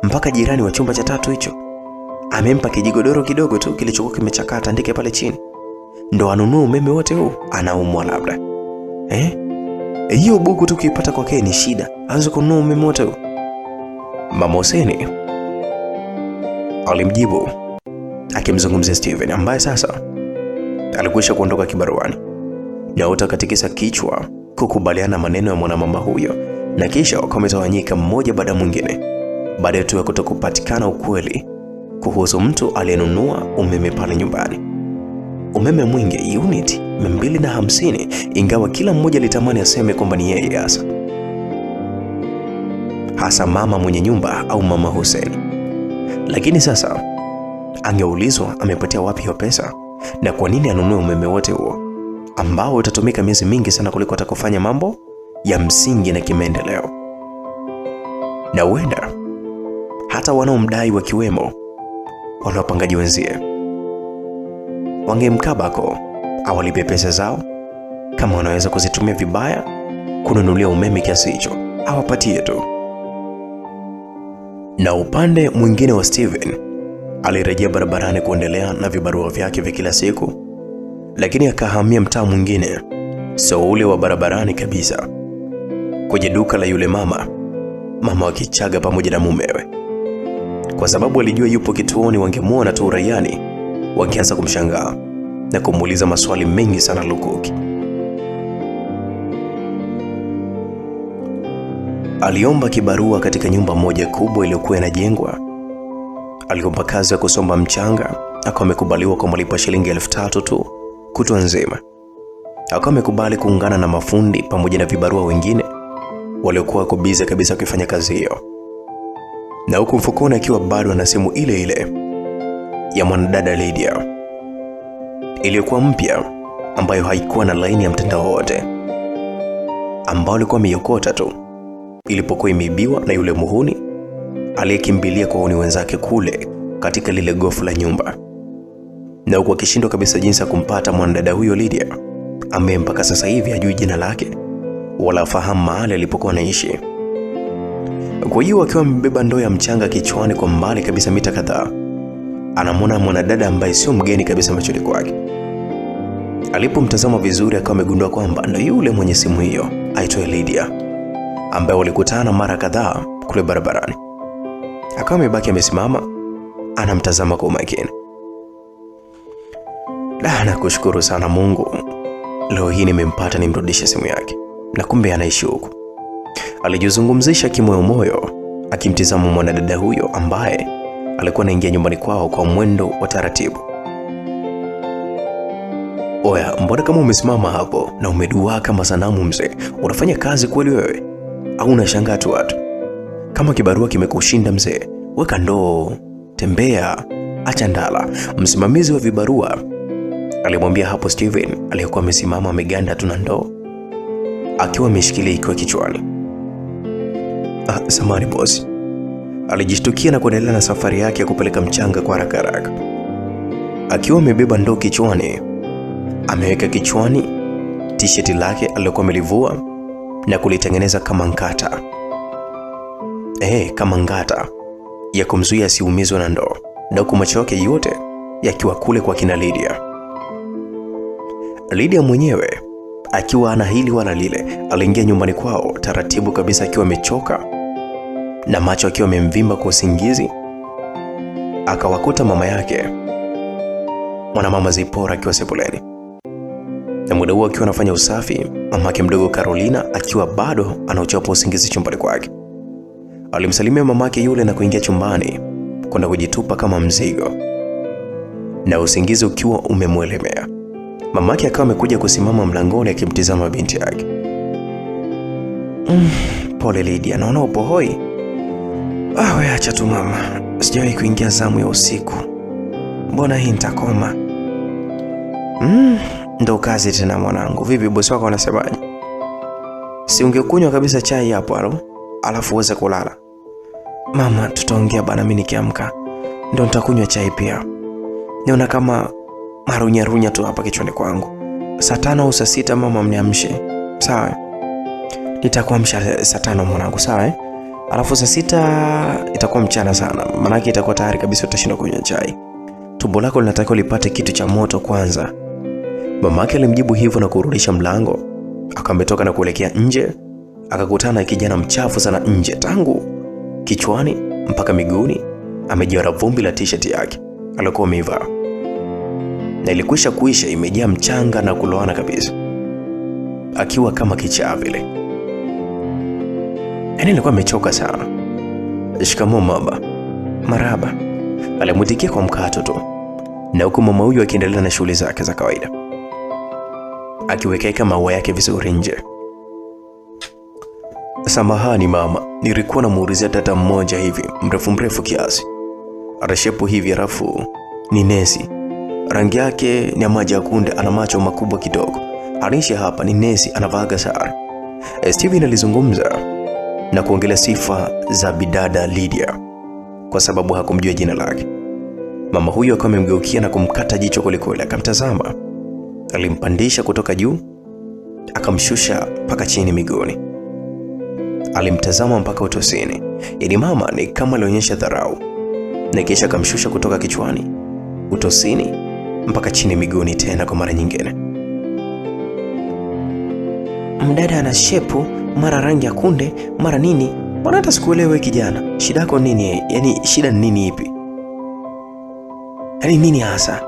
[SPEAKER 1] mpaka jirani wa chumba cha 3 hicho amempa kijigodoro kidogo tu kilichokuwa kimechakata ndike pale chini, ndo anunue umeme wote huu? Anaumwa labda. Hiyo buku tu kipata kwake ni shida, aanze kununua umeme wote huu? Mama Hussein alimjibu akimzungumzia Steven ambaye sasa alikwisha kuondoka kibaruani. Na wote katikisa kichwa kukubaliana maneno ya mwanamama huyo, na kisha wakametawanyika mmoja baada mwingine, baada tu ya kutokupatikana ukweli kuhusu mtu aliyenunua umeme pale nyumbani. Umeme mwingi, unit 250, ingawa kila mmoja alitamani aseme kwamba ni yeye hasa mama mwenye nyumba au mama Hussein. Lakini sasa angeulizwa amepatia wapi hiyo pesa, na kwa nini anunue umeme wote huo ambao utatumika miezi mingi sana kuliko atakufanya mambo ya msingi na kimaendeleo. Na huenda hata wanaomdai wakiwemo wanaopangaji wenzie wangemkabako awalipe pesa zao, kama wanaweza kuzitumia vibaya kununulia umeme kiasi hicho awapatie tu. Na upande mwingine wa Steven alirejea barabarani kuendelea na vibarua vyake vya kila siku, lakini akahamia mtaa mwingine, so ule wa barabarani kabisa, kwenye duka la yule mama wa Kichaga pamoja na mumewe. Kwa sababu alijua yupo kituoni, wangemuona tu uraiani wangeanza kumshangaa na kumuuliza maswali mengi sana lukuki. Aliomba kibarua katika nyumba moja kubwa iliyokuwa inajengwa. Aliomba kazi ya kusomba mchanga, akawa amekubaliwa kwa malipo shilingi 3,000 tu kutwa nzima. Akawa amekubali kuungana na mafundi pamoja na vibarua wengine waliokuwa kubiza kabisa kufanya kazi hiyo. Na huku mfukoni akiwa bado ana simu ile ile ya mwanadada Lydia iliyokuwa mpya, ambayo haikuwa na laini ya mtandao wote, ambao alikuwa ameiokota tu ilipokuwa imeibiwa na yule muhuni aliyekimbilia kwa wahuni wenzake kule katika lile gofu la nyumba. Na huku akishindwa kabisa jinsi ya kumpata mwanadada huyo Lydia, ambaye mpaka sasa hivi hajui jina lake wala fahamu mahali alipokuwa anaishi. Kwa hiyo akiwa amebeba ndoo ya mchanga kichwani, kwa mbali kabisa mita kadhaa anamwona mwanadada ambaye sio mgeni kabisa machoni kwake. Alipomtazama vizuri, akawa amegundua kwamba ndio yule mwenye simu hiyo aitwa Lydia, ambaye walikutana mara kadhaa kule barabarani. Akawa amebaki amesimama anamtazama kwa makini. Nakushukuru sana Mungu, leo hii nimempata nimrudishe simu yake, na kumbe anaishi huko, alijizungumzisha kimoyomoyo akimtizama mwanadada huyo ambaye alikuwa anaingia nyumbani kwao kwa mwendo wa taratibu. Oya, mbona kama umesimama hapo na umeduaa kama sanamu mzee? Unafanya kazi kweli wewe au unashangaa tu watu? Kama kibarua kimekushinda mzee, weka ndoo, tembea, acha ndala. Msimamizi wa vibarua alimwambia hapo Steven aliyekuwa amesimama ameganda tu na ndoo akiwa ameshikilia ikiwa kichwani. Samahani boss. Alijishtukia na kuendelea na safari yake ya kupeleka mchanga kwa haraka. Akiwa amebeba ndoo kichwani, ameweka kichwani t-shirt lake alilokuwa amelivua na kulitengeneza kama ngata. Kama ngata ya kumzuia asiumizwe na ndoo, na huku macho yake yote yakiwa kule kwa kina Lydia. Lydia mwenyewe akiwa ana hili wala lile, aliingia nyumbani kwao taratibu kabisa, akiwa amechoka na macho akiwa amemvimba kwa usingizi. Akawakuta mama yake mwanamama Zipora akiwa sebuleni, na muda huo akiwa anafanya usafi, mama yake mdogo Carolina akiwa bado anauchapa usingizi chumbani kwake. Alimsalimia mama yake yule na kuingia chumbani kwenda kujitupa kama mzigo, na usingizi ukiwa umemwelemea. Mama yake akawa amekuja kusimama mlangoni akimtizama binti yake. Pole Lydia, naona upo hoi. Wewe acha tu mama, sijawahi kuingia zamu ya usiku, mbona hii nitakoma? Ndo kazi tena mwanangu. Vipi bosi wako anasemaje? Si ungekunywa kabisa chai hapo alafu uweze kulala? Mama, tutaongea bana, mimi nikiamka ndo nitakunywa chai pia. Niona kama marunya tu hapa kichwani kwangu. saa 5 au saa 6 mama mniamshe. Sawa? Nitakuamsha saa 5 mwanangu, sawa? Alafu saa 6 itakuwa mchana sana. Maana yake itakuwa tayari kabisa utashinda kunywa chai. Tumbo lako linatakiwa lipate kitu cha moto kwanza. Mamake alimjibu hivyo na kurudisha mlango. Akametoka na kuelekea nje. Akakutana na kijana mchafu sana nje, tangu kichwani mpaka miguuni amejaa vumbi la t-shirt yake alikuwa amevaa. Na ilikwisha kuisha, imejaa mchanga na kuloana kabisa. Akiwa kama kichaa vile. Yaani alikuwa amechoka sana. Shikamoo mama. Marhaba. Alimwitikia kwa mkato tu. Na huku mama huyu akiendelea na shughuli zake za kawaida, akiweka maua yake vizuri nje. Samahani mama, nilikuwa namuulizia dada mmoja hivi, mrefu kiasi. Areshepu hivi rafu ni nesi. Rangi yake ni maji ya kunde, ana macho makubwa kidogo. Anishi hapa ni nesi, anavaa sare. Steven alizungumza na kuongelea sifa za bidada Lydia kwa sababu hakumjua jina lake. Mama huyo akawa amemgeukia na kumkata jicho kuliko ile, akamtazama. Alimpandisha kutoka juu, akamshusha mpaka chini miguuni. Alimtazama mpaka utosini. Yaani mama ni kama alionyesha dharau. Na kisha akamshusha kutoka kichwani, utosini mpaka chini miguuni tena kwa mara nyingine. Mdada ana shepu, mara rangi ya kunde, mara nini? Mbona hata sikuelewe kijana? Shida yako nini? Yaani shida ni nini ipi? Yaani nini hasa?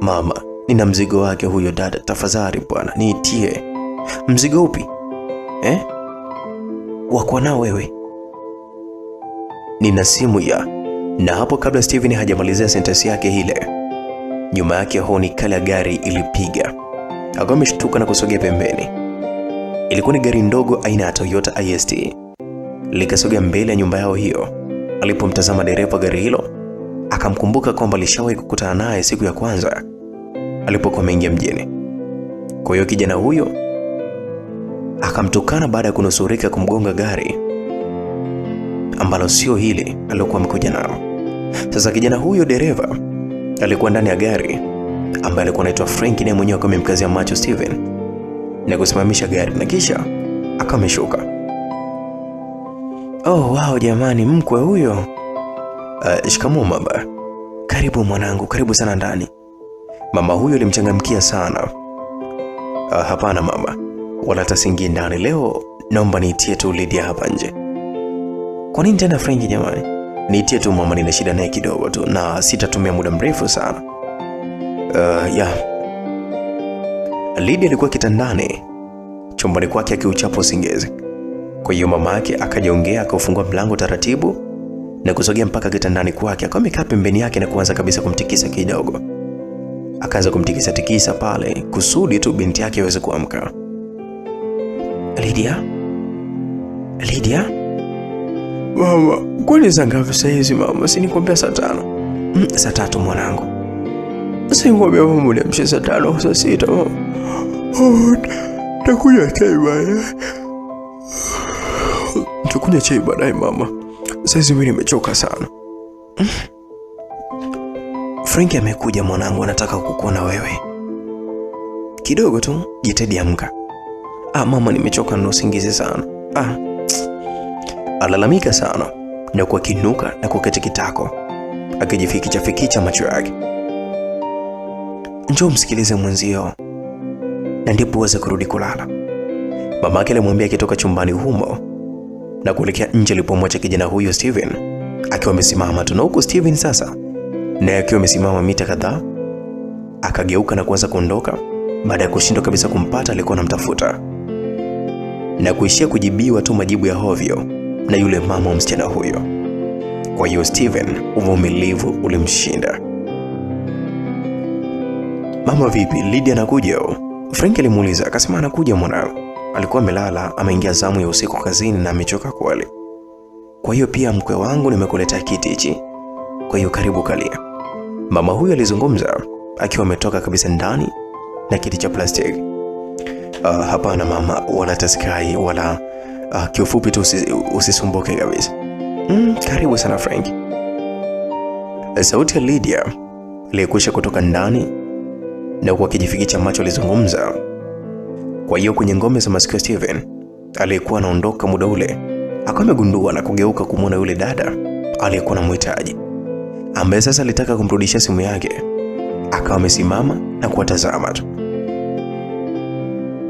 [SPEAKER 1] Mama, nina mzigo wake huyo dada, tafadhali bwana, niitie. Mzigo upi? Wako nao wewe? Nina simu ya. Na hapo kabla Steven hajamalizia sentensi yake ile, nyuma yake honi kali ya gari ilipiga. Akawa ameshtuka na kusogea pembeni. Ilikuwa ni gari ndogo aina ya Toyota IST. Likasogea mbele ya nyumba yao hiyo. Alipomtazama dereva gari hilo, akamkumbuka kwamba alishawahi kukutana naye siku ya kwanza alipokuwa ameingia mjini. Kwa hiyo kijana huyo akamtukana baada ya kunusurika kumgonga gari ambalo sio hili alilokuwa amekuja nalo. Sasa kijana huyo dereva alikuwa ndani ya gari ambaye alikuwa anaitwa Frank, naye mwenyewe akawa amemkazia macho Steven na kusimamisha gari na kisha akamshuka. Oh wow jamani, mkwe huyo. Shikamoo mama. Karibu mwanangu, karibu sana ndani. Mama huyo alimchangamkia sana. Hapana mama, wala tasingi ndani leo, naomba niitie tu Lydia hapa nje. Kwa nini tena Frank jamani? Niitie tu mama, nina shida naye kidogo tu na sitatumia muda mrefu sana. Lydia alikuwa kitandani chumbani kwake akiuchapa usingizi. Kwa hiyo mama yake akajiongea, akafungua mlango taratibu na kusogea mpaka kitandani kwake. Akawa amekaa pembeni yake na kuanza kabisa kumtikisa kidogo. Akaanza kumtikisa tikisa pale kusudi tu binti yake aweze kuamka. Lydia? Mama, kwani saa ngapi saa hizi mama? Si nikwambia saa 5. Saa 3 mwanangu. Si nikwambia mama uniamshe saa 5 au saa 6 mama. Takunywa chai baadaye. Takunywa chai baadaye mama. Sasa hivi mimi nimechoka sana. Frank amekuja mwanangu, anataka kukuona wewe. Kidogo tu, jitahidi amka. Mama nimechoka na usingizi sana. Alalamika sana na kwa kinuka na kuketi kitako, akijifikicha macho yake. Njoo msikilize mwenzio na ndipo uweze kurudi kulala. Mamake alimwambia akitoka chumbani humo na kuelekea nje alipomwacha kijana huyo Steven akiwa amesimama tu. Na huko Steven sasa naye akiwa amesimama mita kadhaa, akageuka na kuanza kuondoka baada ya kushindwa kabisa kumpata alikuwa anamtafuta na kuishia kujibiwa tu majibu ya hovyo na yule mama wa msichana huyo. Kwa hiyo Steven uvumilivu ulimshinda. Mama vipi, Lydia anakuja? Frank alimuuliza. Akasema anakuja mwanangu. Alikuwa amelala, ameingia zamu ya usiku kazini na amechoka kweli. Kwa hiyo pia mkwe wangu nimekuletea kiti hichi. Kwa hiyo karibu kalia. Mama huyo alizungumza akiwa ametoka kabisa ndani na kiti cha plastiki. Hapana mama, wala taskai wala kiufupi tu usisumbuke kabisa. Karibu sana Frank. Sauti ya Lydia iliyokwisha kutoka ndani na huku akijifikicha macho alizungumza. Kwa hiyo kwenye ngome za masikio Steven aliyekuwa anaondoka muda ule akawa amegundua na kugeuka kumwona yule dada aliyekuwa anamhitaji, ambaye sasa alitaka kumrudishia simu yake. Akawa amesimama na kuwatazama tu.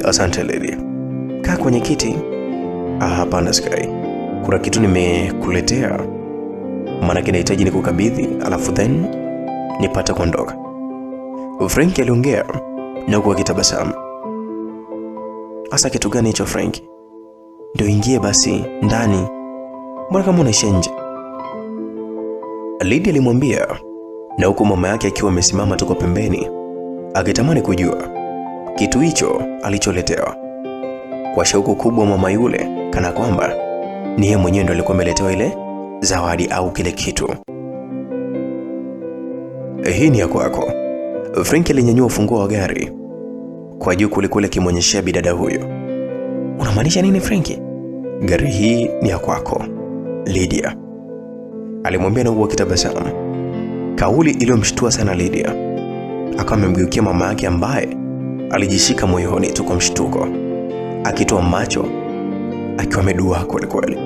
[SPEAKER 1] Asante Lydia. Kaa kwenye kiti. Hapana Sky, kuna kitu nimekuletea, maana kinahitaji nikukabidhi alafu then nipate kuondoka. Frank aliongea na kwa kitabasamu. Asa kitu gani hicho Frank? Ndio ingie basi ndani. Mbona kama unaisha nje? Lydia alimwambia, na huko mama yake akiwa amesimama tu kwa pembeni akitamani kujua kitu hicho alicholetewa. Kwa shauku kubwa mama yule kana kwamba ni yeye mwenyewe ndo alikuwa ameletewa ile zawadi au kile kitu. Hii ni ya kwako. Frank alinyanyua ufunguo wa gari kwa juu kule kimonyeshia bidada huyo. Unamaanisha nini Frank? Gari hii ni ya kwako Lydia, alimwambia na huo kitabasamu. Kauli iliyomshtua sana Lydia. Akawa amemgeukia mama yake ambaye alijishika moyoni tu kwa mshtuko, akitoa macho akiwa amedua kweli.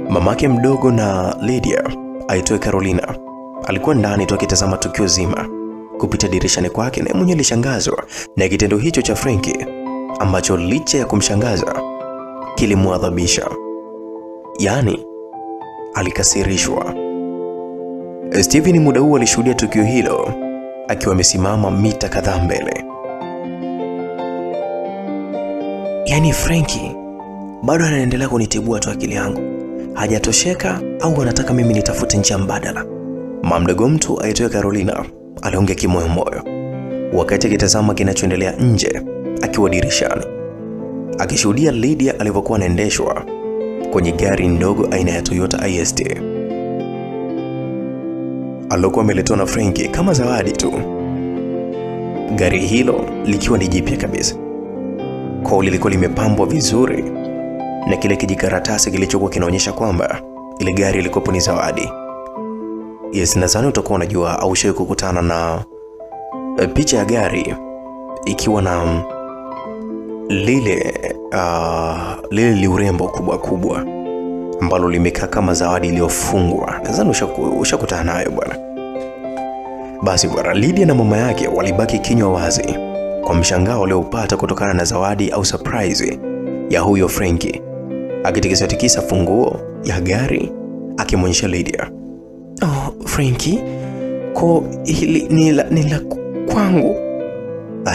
[SPEAKER 1] Mamake mdogo na Lydia aitwaye Carolina alikuwa ndani tu akitazama tukio zima kupita dirishani kwake, na mwenyewe alishangazwa na kitendo hicho cha Frank ambacho licha ya kumshangaza kilimwadhabisha. Yaani alikasirishwa. Steven muda huo alishuhudia tukio hilo akiwa amesimama mita kadhaa mbele. Yaani Franki bado anaendelea kunitibua tu akili yangu. Hajatosheka au anataka mimi nitafute njia mbadala? Mamdogo mtu aitwaye Carolina aliongea kimoyomoyo wakati akitazama kinachoendelea nje akiwa dirishani, akishuhudia Lydia alivyokuwa anaendeshwa kwenye gari ndogo aina ya Toyota IST alokuwa ameletwa na Frank kama zawadi tu. Gari hilo likiwa ni jipya kabisa. Kwa lilikuwa limepambwa vizuri na kile kijikaratasi kilichokuwa kinaonyesha kwamba ile gari ilikuwa ni zawadi. Yes, nadhani utakuwa unajua au ushawahi kukutana na picha ya gari ikiwa na lile liurembo kubwa ambalo limekaa kama zawadi iliyofungwa. Nadhani ushakutana nayo bwana. Basi bwana, Lydia na mama yake walibaki kinywa wazi kwa mshangao waliopata kutokana na zawadi au surprise ya huyo Frank, akitikisa funguo ya gari akimwonyesha Lydia. Oh, Franki, ko hili ni la kwangu.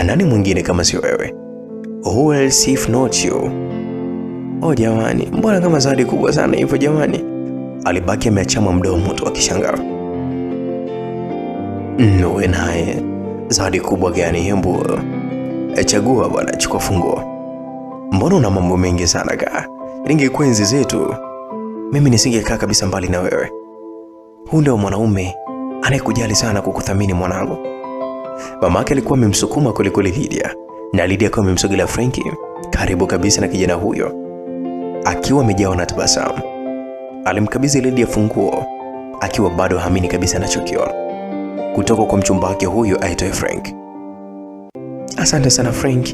[SPEAKER 1] Nani mwingine kama si wewe? Who else if not you? Oh jamani, mbona kama zawadi kubwa sana hivyo jamani? Alibaki ameachama mdomo tu akishangaa. Wewe naye, zawadi kubwa gani? Hembu chagua bwana, chukua funguo. Mbona una mambo mengi sana kaa? Ningekuwa enzi zetu mimi nisingekaa kabisa mbali na wewe. Huyu ndio mwanaume anayekujali sana, kukuthamini mwanangu. Mamake alikuwa amemsukuma kweli Lydia, na Lydia akawa amemsogelea Frank karibu kabisa na kijana huyo akiwa amejawa na tabasamu. Alimkabidhi Lydia funguo akiwa bado haamini kabisa anachokiona kutoka kwa mchumba wake huyo aitwaye Frank. Asante sana Frank,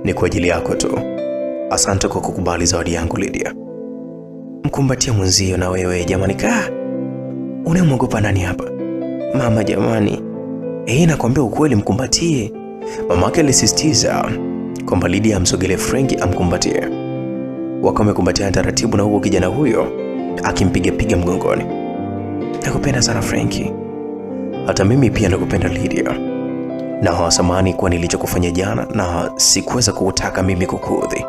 [SPEAKER 1] ni kwa ajili yako tu. Asante kwa kukubali zawadi yangu Lydia. Mkumbatia mwenzio na wewe jamani. Kaa, unamwogopa nani hapa? Mama jamani, nakwambia ukweli, mkumbatie. Mamake alisisitiza kwamba Lydia amsogelee Frank amkumbatie. Wakawa wamekumbatiana taratibu, na huo kijana huyo akimpiga mgongoni. Nakupenda sana Frank. Hata mimi pia nakupenda Lydia. Na hawasamani kwa nilichokufanya jana, na sikuweza kutaka mimi kukuudhi.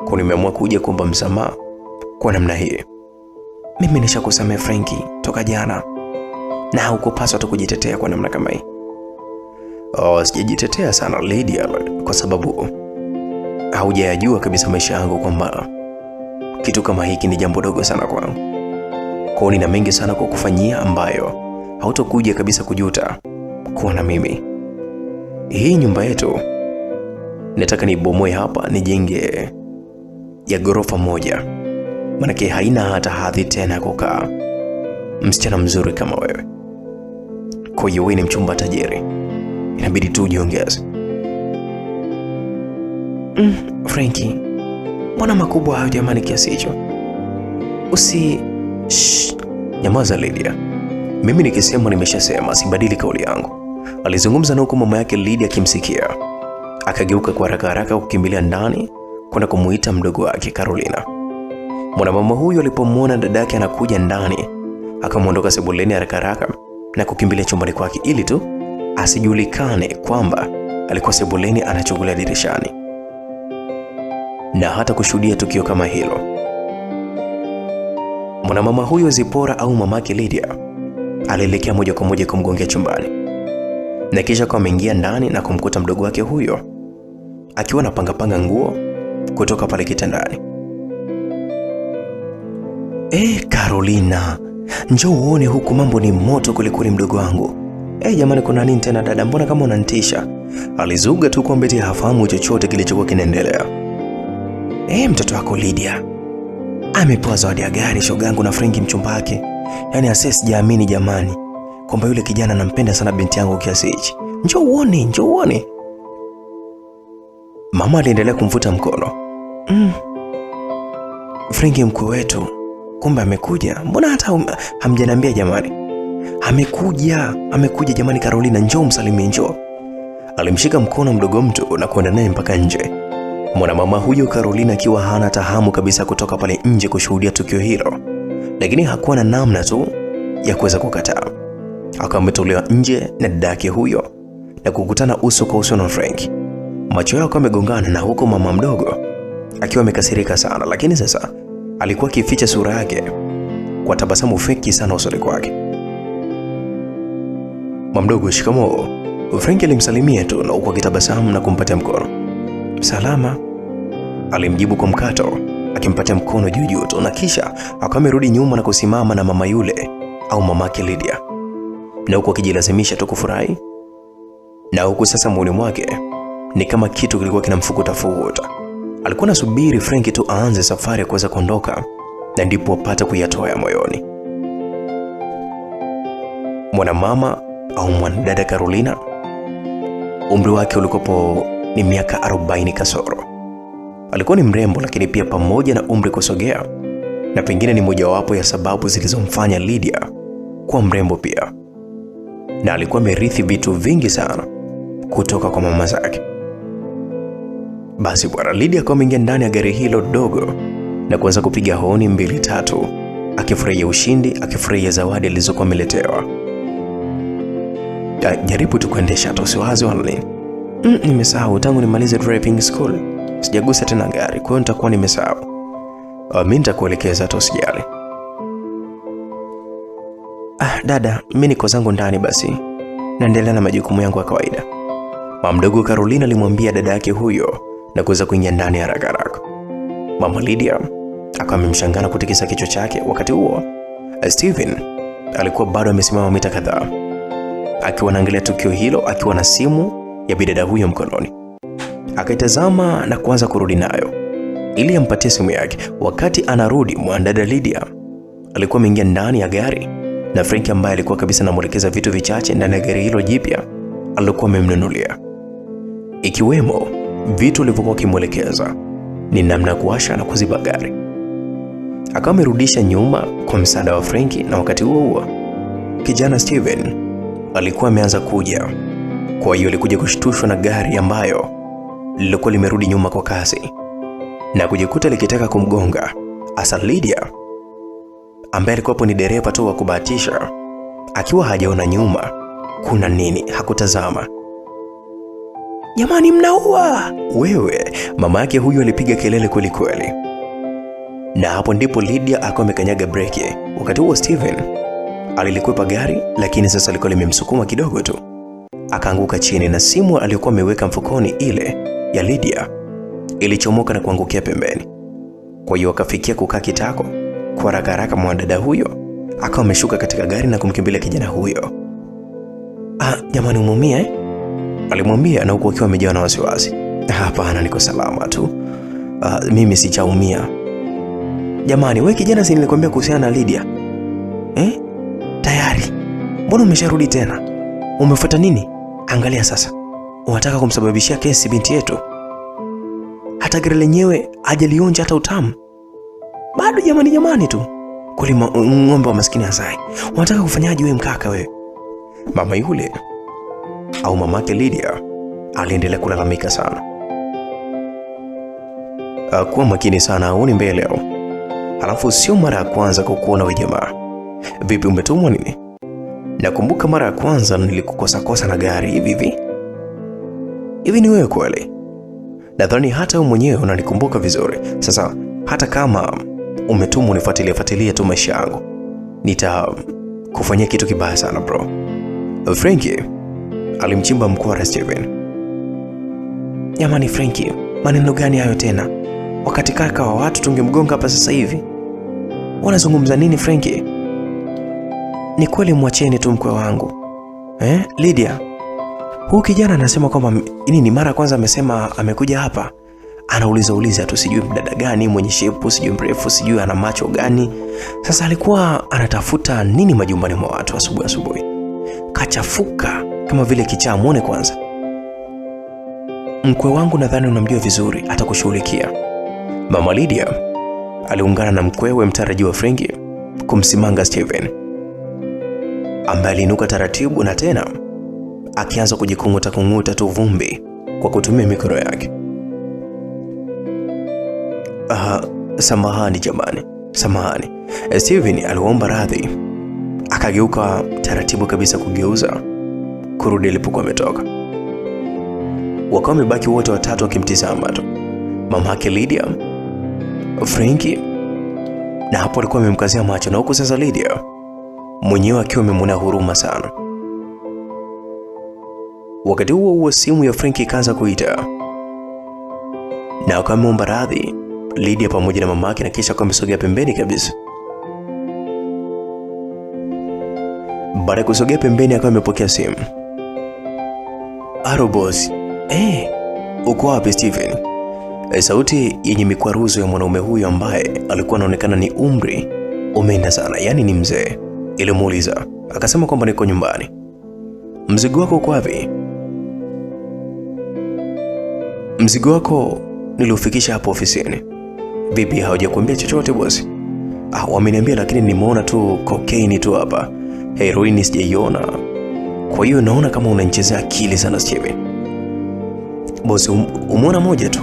[SPEAKER 1] Kwa nimeamua kuja kuomba msamaha kwa namna hii. Mimi nishakusamehe Frank toka jana, na hukupaswa tu kujitetea kwa namna kama hii. Sijajitetea sana Lydia, kwa sababu haujayajua kabisa maisha yangu kwamba kitu kama hiki ni jambo dogo sana kwangu. Kwa nina mengi sana kwa kufanyia ambayo hautakuja kabisa kujuta kuwa na mimi. Hii nyumba yetu nataka nibomoe hapa, nijenge ya ghorofa moja, manake haina hata hadhi tena kukaa msichana mzuri kama wewe. Kwa hiyo wewe ni mchumba tajiri, inabidi tu ujiongeze. Frankie, mbona makubwa hayo jamani kiasi hicho? Nyamaza Lydia. Mimi nikisema nimeshasema, sibadili kauli yangu. Alizungumza na huko mama yake Lydia akimsikia. Akageuka kwa haraka kukimbilia ndani kwenda kumuita mdogo wake Carolina. Mwanamama huyu alipomwona dadake anakuja ndani, akamuondoka sebuleni haraka na kukimbilia chumbani kwake ili tu asijulikane kwamba alikuwa sebuleni anachungulia dirishani. Na hata kushuhudia tukio kama hilo, mwanamama huyo Zipora au mamake Lydia alielekea moja kwa moja kumgongea chumbani, na kisha kwa ameingia ndani na kumkuta mdogo wake huyo akiwa anapanga nguo kutoka pale kitandani. Carolina, njoo uone huku, mambo ni moto kulikuli mdogo wangu. Jamani, kuna nini tena dada? Mbona kama unanitisha? Alizuga tu kwamba eti hafahamu chochote kilichokuwa kinaendelea. Mtoto wako Lydia amepewa zawadi ya gari shogangu na Frankie mchumba wake. Yaani sijaamini jamani kwamba yule kijana anampenda sana binti yangu kiasi hichi. Njoo uone. Mama aliendelea kumvuta mkono. Frankie mkuu wetu kumbe amekuja. Mbona hata hamjaniambia jamani? Amekuja jamani. Carolina, njoo msalimie, njoo. Alimshika mkono mdogo mtu na kwenda naye mpaka nje. Mwanamama huyo Carolina akiwa hana tahamu kabisa kutoka pale nje kushuhudia tukio hilo, lakini hakuwa na namna tu ya kuweza kukataa. Akawa ametolewa nje na dadake huyo na kukutana uso kwa uso na Frank. Macho yao yamegongana, na huko mama mdogo akiwa amekasirika sana, lakini sasa alikuwa akificha sura yake kwa tabasamu feki sana usoni kwake. Mama mdogo, shikamoo. Frank alimsalimia tu na huko akitabasamu na kumpatia mkono. Salama, alimjibu kwa mkato akimpatia mkono juu tu, na kisha akawa amerudi nyuma na kusimama na mama yule au mamake Lydia, na huko akijilazimisha tu kufurahi. Na huko sasa moyoni mwake ni kama kitu kilikuwa kinamfukuta. Alikuwa anasubiri Frank tu aanze safari ya kuweza kuondoka, na ndipo apate kuyatoa ya moyoni. Mwanamama au mwanadada Carolina, umri wake ulikopo ni miaka 40 kasoro. Alikuwa ni mrembo, lakini pia pamoja na umri kusogea, na pengine ni mojawapo ya sababu zilizomfanya Lydia kuwa mrembo pia, na alikuwa amerithi vitu vingi sana kutoka kwa mama zake. Basi bwana, Lydia akawa ameingia ndani ya gari hilo dogo na kuanza kupiga honi 2-3, akifurahia ushindi, akifurahia zawadi alizokuwa ameletewa. Jaribu tu kuendesha, usiwaze wala nini. Nimesahau tangu nimalize driving school sijagusa tena gari, kwa hiyo nitakuwa nimesahau. Mimi nitakuelekeza, hata usijali. Dada, mimi niko zangu ndani, basi naendelea na majukumu yangu ya kawaida. Mama mdogo Carolina alimwambia dada yake huyo na kuweza kuingia ndani haraka. Mama Lydia akawa amemshangana kutikisa kichwa chake. Wakati huo Steven alikuwa bado amesimama mita kadhaa akiwa anaangalia tukio hilo, akiwa na simu ya bidada huyo mkononi. Akaitazama na kuanza kurudi nayo ili ampatie simu yake. Wakati anarudi, mwanadada Lydia alikuwa ameingia ndani ya gari na Frank ambaye alikuwa kabisa anamuelekeza vitu vichache ndani ya gari hilo jipya alikuwa amemnunulia, ikiwemo vitu alivyokuwa kimuelekeza ni namna kuwasha na kuziba gari. Akawa amerudisha nyuma kwa msaada wa Frank, na wakati huo kijana Steven alikuwa ameanza kuja. Kwa hiyo alikuja kushtushwa na gari ambayo lilikuwa limerudi nyuma kwa kasi na kujikuta likitaka kumgonga. Asa Lydia ambaye alikuwa hapo ni dereva tu wa kubahatisha, akiwa hajaona nyuma kuna nini, hakutazama. Jamani, mnaua wewe! Mama yake huyu alipiga kelele kweli kweli, na hapo ndipo Lydia akawa amekanyaga breki. Wakati huo Steven alilikwepa gari, lakini sasa alikuwa limemsukuma kidogo tu, akaanguka chini, na simu aliyokuwa ameweka mfukoni ile ya Lydia ilichomoka na kuangukia pembeni. Kwa hiyo akafikia kukaa kitako. Kwa haraka mwanadada huyo akawa ameshuka katika gari na kumkimbilia kijana huyo. Jamani, umeumia alimwambia, na huku akiwa amejawa na wasiwasi. Hapana, niko salama tu. Mimi sijaumia. Jamani, wewe kijana, si nilikwambia kuhusiana na Lydia? Tayari. Mbona umesharudi tena? Umefuata nini? Angalia sasa, unataka kumsababishia kesi binti yetu. Hata gari lenyewe hajalionja hata utamu. Bado jamani tu. Kuli ng'ombe wa maskini hazai. Unataka kufanyaje wewe mkaka wewe? Mama yule au mamake Lydia aliendelea kulalamika sana. Kuwa makini sana, uone mbele leo. Halafu sio mara ya kwanza kukuona wewe jamaa. Vipi, umetumwa nini? Nakumbuka mara ya kwanza nilikukosa na gari hivi. Hivi ni wewe kweli? Nadhani hata wewe mwenyewe unanikumbuka vizuri. Sasa hata kama umetumwa unifuatilie tu maisha yangu, nitakufanyia kitu kibaya sana bro. Frankie alimchimba mkwara Steven. Jamani Frankie, maneno gani hayo tena? Wakati kaka wa watu tungemgonga hapa sasa hivi. Wanazungumza nini Frankie? Ni kweli mwacheni tu mkwe wangu. Lydia, huyu kijana anasema kwamba ni mara kwanza amesema amekuja hapa. Anauliza tu, sijui mdada gani mwenye shepu, sijui mrefu, sijui ana macho gani. Sasa alikuwa anatafuta nini majumbani mwa watu asubuhi. Kachafuka kama vile kichaa. Muone kwanza. Mkwe wangu nadhani unamjua vizuri, atakushughulikia. Mama Lydia aliungana na mkwewe mtarajiwa Frankie kumsimanga Steven, ambaye aliinuka taratibu na tena akianza kujikung'uta tu vumbi kwa kutumia mikono yake. Samahani jamani, samahani. Steven aliomba radhi, akageuka taratibu kabisa kurudi alipokuwa ametoka. Wakawa wamebaki wote watatu wakimtizama tu. Mama yake Lydia, Frankie, na hapo alikuwa amemkazia macho, na huko sasa Lydia mwenyewe akiwa amemwona huruma sana. Wakati huo simu ya Frankie ikaanza kuita, na akaomba radhi Lydia pamoja na mamake, na kisha akamsogea pembeni kabisa. Baada ya kusogea pembeni akawa amepokea simu. Aro boss. Uko wapi Steven? Sauti yenye mikwaruzo ya mwanaume huyu ambaye alikuwa anaonekana ni umri umeenda sana, yani ni mzee. Ilimuuliza, akasema kwamba niko nyumbani. Mzigo wako uko wapi? Mzigo wako niliufikisha hapo ofisini. Vipi, hawajakuambia chochote boss? Wameniambia, lakini nimeona tu cocaine tu hapa. Heroin sijaiona. Kwa hiyo naona kama unanichezea akili sana Steven. Boss, umeona moja tu.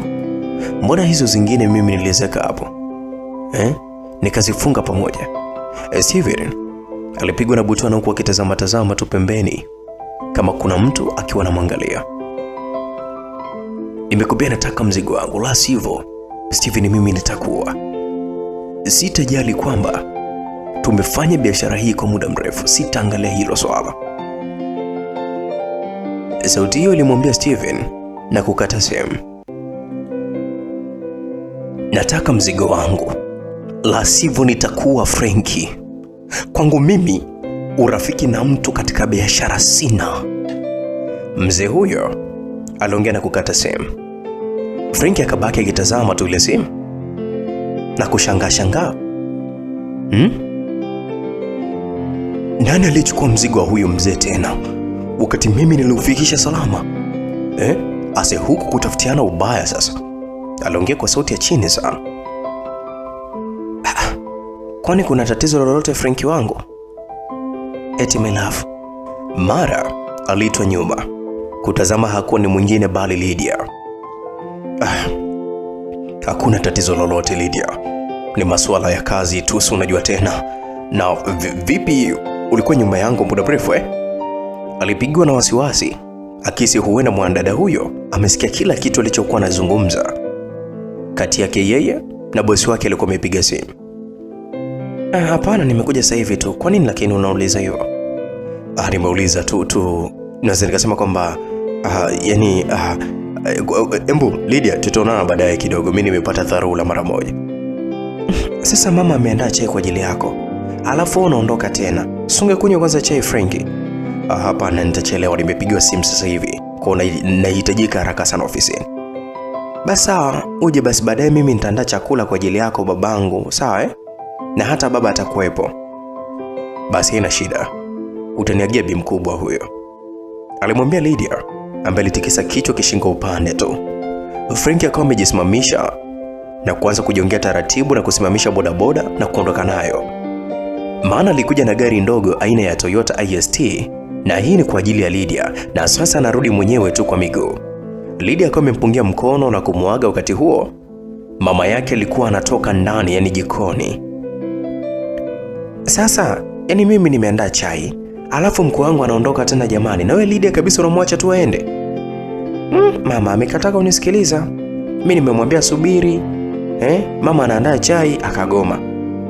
[SPEAKER 1] Mbona hizo zingine mimi niliweka hapo? Nikazifunga pamoja. Steven alipigwa na butwaa huku akitazama tu pembeni kama kuna mtu akiwa anamwangalia. Nimekubia nataka mzigo wangu, la sivyo Steven mimi nitakuwa. Sitajali kwamba tumefanya biashara hii kwa muda mrefu, sitaangalia hilo swala. Sauti hiyo ilimwambia Steven na kukata simu. Nataka mzigo wangu, la sivyo nitakuwa Frankie. Kwangu mimi urafiki na mtu katika biashara sina. Mzee huyo aliongea na kukata simu. Frankie akabaki akitazama tu ile simu na kushangaa. Nani alichukua mzigo wa huyo mzee tena wakati mimi niliufikisha salama? Ase huku kutafutiana ubaya sasa. Aliongea kwa sauti ya chini sana. Kwani kuna tatizo lolote Frankie wangu? Eti my love. Mara aliitwa nyuma. Kutazama hakuwa ni mwingine bali Lydia. Hakuna tatizo lolote Lydia. Ni masuala ya kazi tu, unajua tena. Na vipi ulikuwa nyuma yangu muda mrefu Alipigwa na wasiwasi, akisi huenda mwanadada huyo amesikia kila kitu alichokuwa anazungumza kati yake yeye na bosi wake alikuwa amepiga simu. Hapana, nimekuja sasa hivi tu. Kwa nini lakini unauliza hivyo? Nimeuliza tu. Naweza nikasema kwamba embu Lydia, tutaonana baadaye kidogo. Mimi nimepata dharura mara moja. Sasa mama ameandaa chai kwa ajili yako. Alafu unaondoka tena. Sungekunywa kwanza chai Frankie. Hapana, nitachelewa, nimepigiwa simu sasa hivi. Kwa nahitajika haraka sana ofisini. Basi sawa, uje basi baadaye, mimi nitaandaa chakula kwa ajili yako babangu, sawa Na hata baba atakuwepo. Basi haina shida. Utaniagia bi mkubwa huyo. alimwambia Lydia, ambaye alitikisa kichwa kishingo upande tu. Frank akawa amejisimamisha na kuanza kujiongea taratibu na kusimamisha bodaboda na kuondoka nayo. Maana alikuja na gari ndogo aina ya Toyota IST, na hii ni kwa ajili ya Lydia, na sasa anarudi mwenyewe tu kwa miguu. Lydia akawa amempungia mkono na kumuaga. Wakati huo mama yake alikuwa anatoka ndani, yani jikoni. Sasa yani mimi nimeandaa chai, alafu mkuu wangu anaondoka tena jamani, na wewe Lydia kabisa unamwacha tu aende? Mama amekataka unisikiliza. Mimi nimemwambia subiri. Mama anaandaa chai akagoma.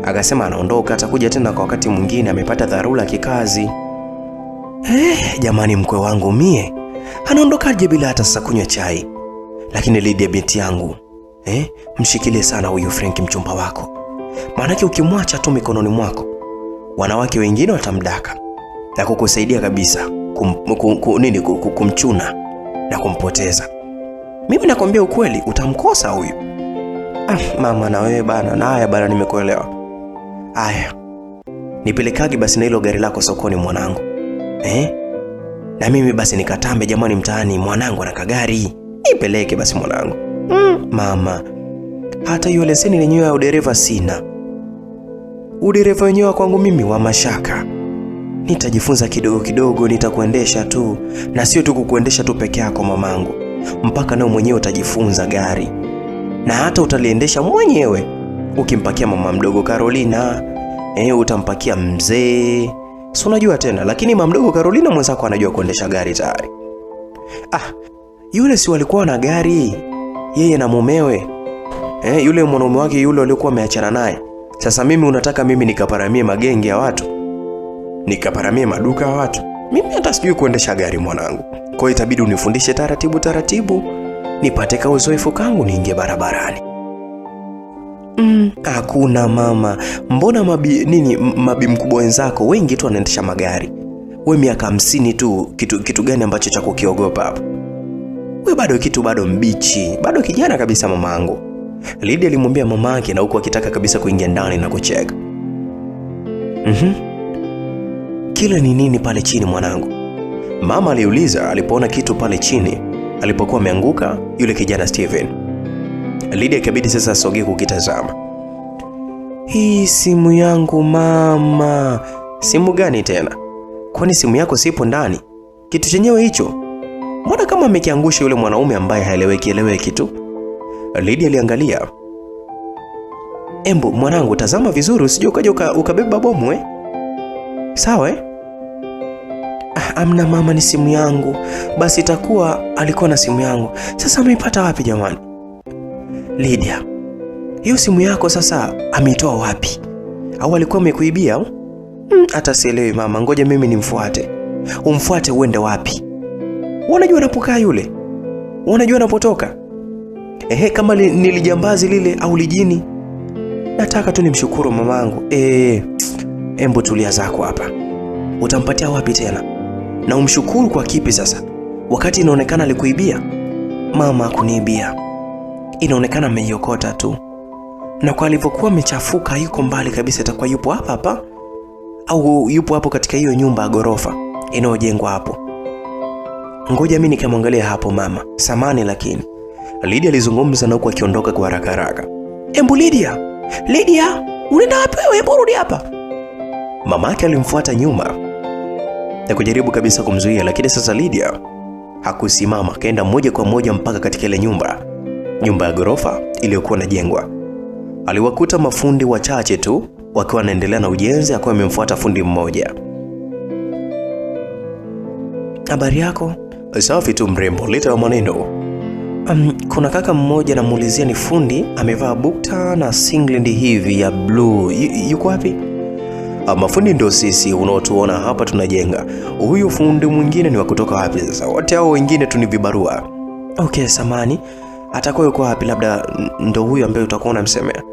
[SPEAKER 1] Akasema anaondoka, atakuja tena kwa wakati mwingine, amepata dharura kikazi. Jamani mkwe wangu mie anaondokaje bila hata sasa kunywa chai? Lakini Lydia binti yangu, mshikilie sana huyu Frank mchumba wako. Maana ukimwacha tu mikononi mwako, wanawake wengine watamdaka na kukusaidia kabisa kumchuna na kumpoteza. Mimi nakwambia ukweli, utamkosa huyu. Mama na wewe bana, na haya bana, nimekuelewa. Haya, nipelekage basi na hilo gari lako sokoni mwanangu. Na mimi basi nikatambe jamani mtaani, mwanangu ana kagari. Nipeleke basi mwanangu. Mama, hata hiyo leseni yenyewe ya udereva sina. Udereva wenyewe kwangu mimi wa mashaka. Nitajifunza kidogo kidogo, nitakuendesha tu, na sio tu kukuendesha tu peke yako mamangu. Mpaka nao mwenyewe utajifunza gari. Na hata utaliendesha mwenyewe. Ukimpakia mama mdogo Carolina, utampakia mzee. Si unajua tena, lakini mama mdogo Carolina mwenzako anajua kuendesha gari tayari. Yule si walikuwa na gari, yeye na mumewe. Yule mwanaume wake yule alikuwa ameachana naye. Sasa mimi unataka mimi nikaparamie magenge ya watu? Nikaparamie maduka ya watu? Mimi hata sijui kuendesha gari mwanangu. Kwa hiyo itabidi unifundishe taratibu taratibu, nipate ka uzoefu kangu niingie barabarani. Hakuna mama. Mbona mabi mkubwa wenzako wengi tu wanaendesha magari? Wewe miaka 50 tu, kitu gani ambacho cha kukiogopa hapo? Wewe bado mbichi, bado kijana kabisa mamangu. Lydia alimwambia mama yake, na huko akitaka kabisa kuingia ndani na kucheka. Kile ni nini pale chini mwanangu? Mama aliuliza alipoona kitu pale chini alipokuwa ameanguka yule kijana Steven. Lydia ikabidi sasa asogee kukitazama. Hii simu yangu mama. Simu gani tena? Kwani simu yako sipo ndani? Kitu chenyewe hicho, mbona kama amekiangusha yule mwanaume ambaye haeleweki tu? Lydia aliangalia. Embo mwanangu, tazama vizuri usije ukaja ukabeba bomu Sawa Amna mama, ni simu yangu. Basi itakuwa alikuwa na simu yangu. Sasa ameipata wapi jamani? Lydia, hiyo simu yako sasa ameitoa wapi? Au alikuwa amekuibia au? Hata sielewi mama, ngoja mimi nimfuate. Umfuate uende wapi? Unajua anapokaa yule? Unajua anapotoka? Kama nilijambazi lile au lijini? Nataka tu nimshukuru mamangu. Embo tulia zako hapa. Utampatia wapi tena? Na umshukuru kwa kipi sasa? Wakati inaonekana alikuibia. Mama hakuniibia. Inaonekana ameiokota tu. Na kwa alivyokuwa amechafuka yuko mbali kabisa, atakuwa yupo hapa au yupo hapo katika hiyo nyumba ya ghorofa inayojengwa hapo. Ngoja mimi nikamwangalia hapo mama. Samani lakini. Lydia alizungumza na huko akiondoka kwa haraka. Embu Lydia, unaenda wapi wewe? Hebu rudi hapa. Mama yake alimfuata nyuma na kujaribu kabisa kumzuia, lakini sasa Lydia hakusimama, kaenda moja kwa moja mpaka katika ile nyumba ya ghorofa iliyokuwa inajengwa. Aliwakuta mafundi wachache tu wakiwa wanaendelea na ujenzi, akawa amemfuata fundi mmoja. Habari yako? Safi tu mrembo, leta maneno. Kuna kaka mmoja namuulizia, ni fundi, amevaa bukta na singlet hivi ya blue. Yuko wapi? Mafundi ndio sisi unaotuona hapa tunajenga. Huyu fundi mwingine ni wa kutoka wapi sasa? Wote hao wengine tu ni vibarua. Okay, samani. Atakuwa yuko wapi? Labda ndo huyu ambaye utakuwa unamsemea.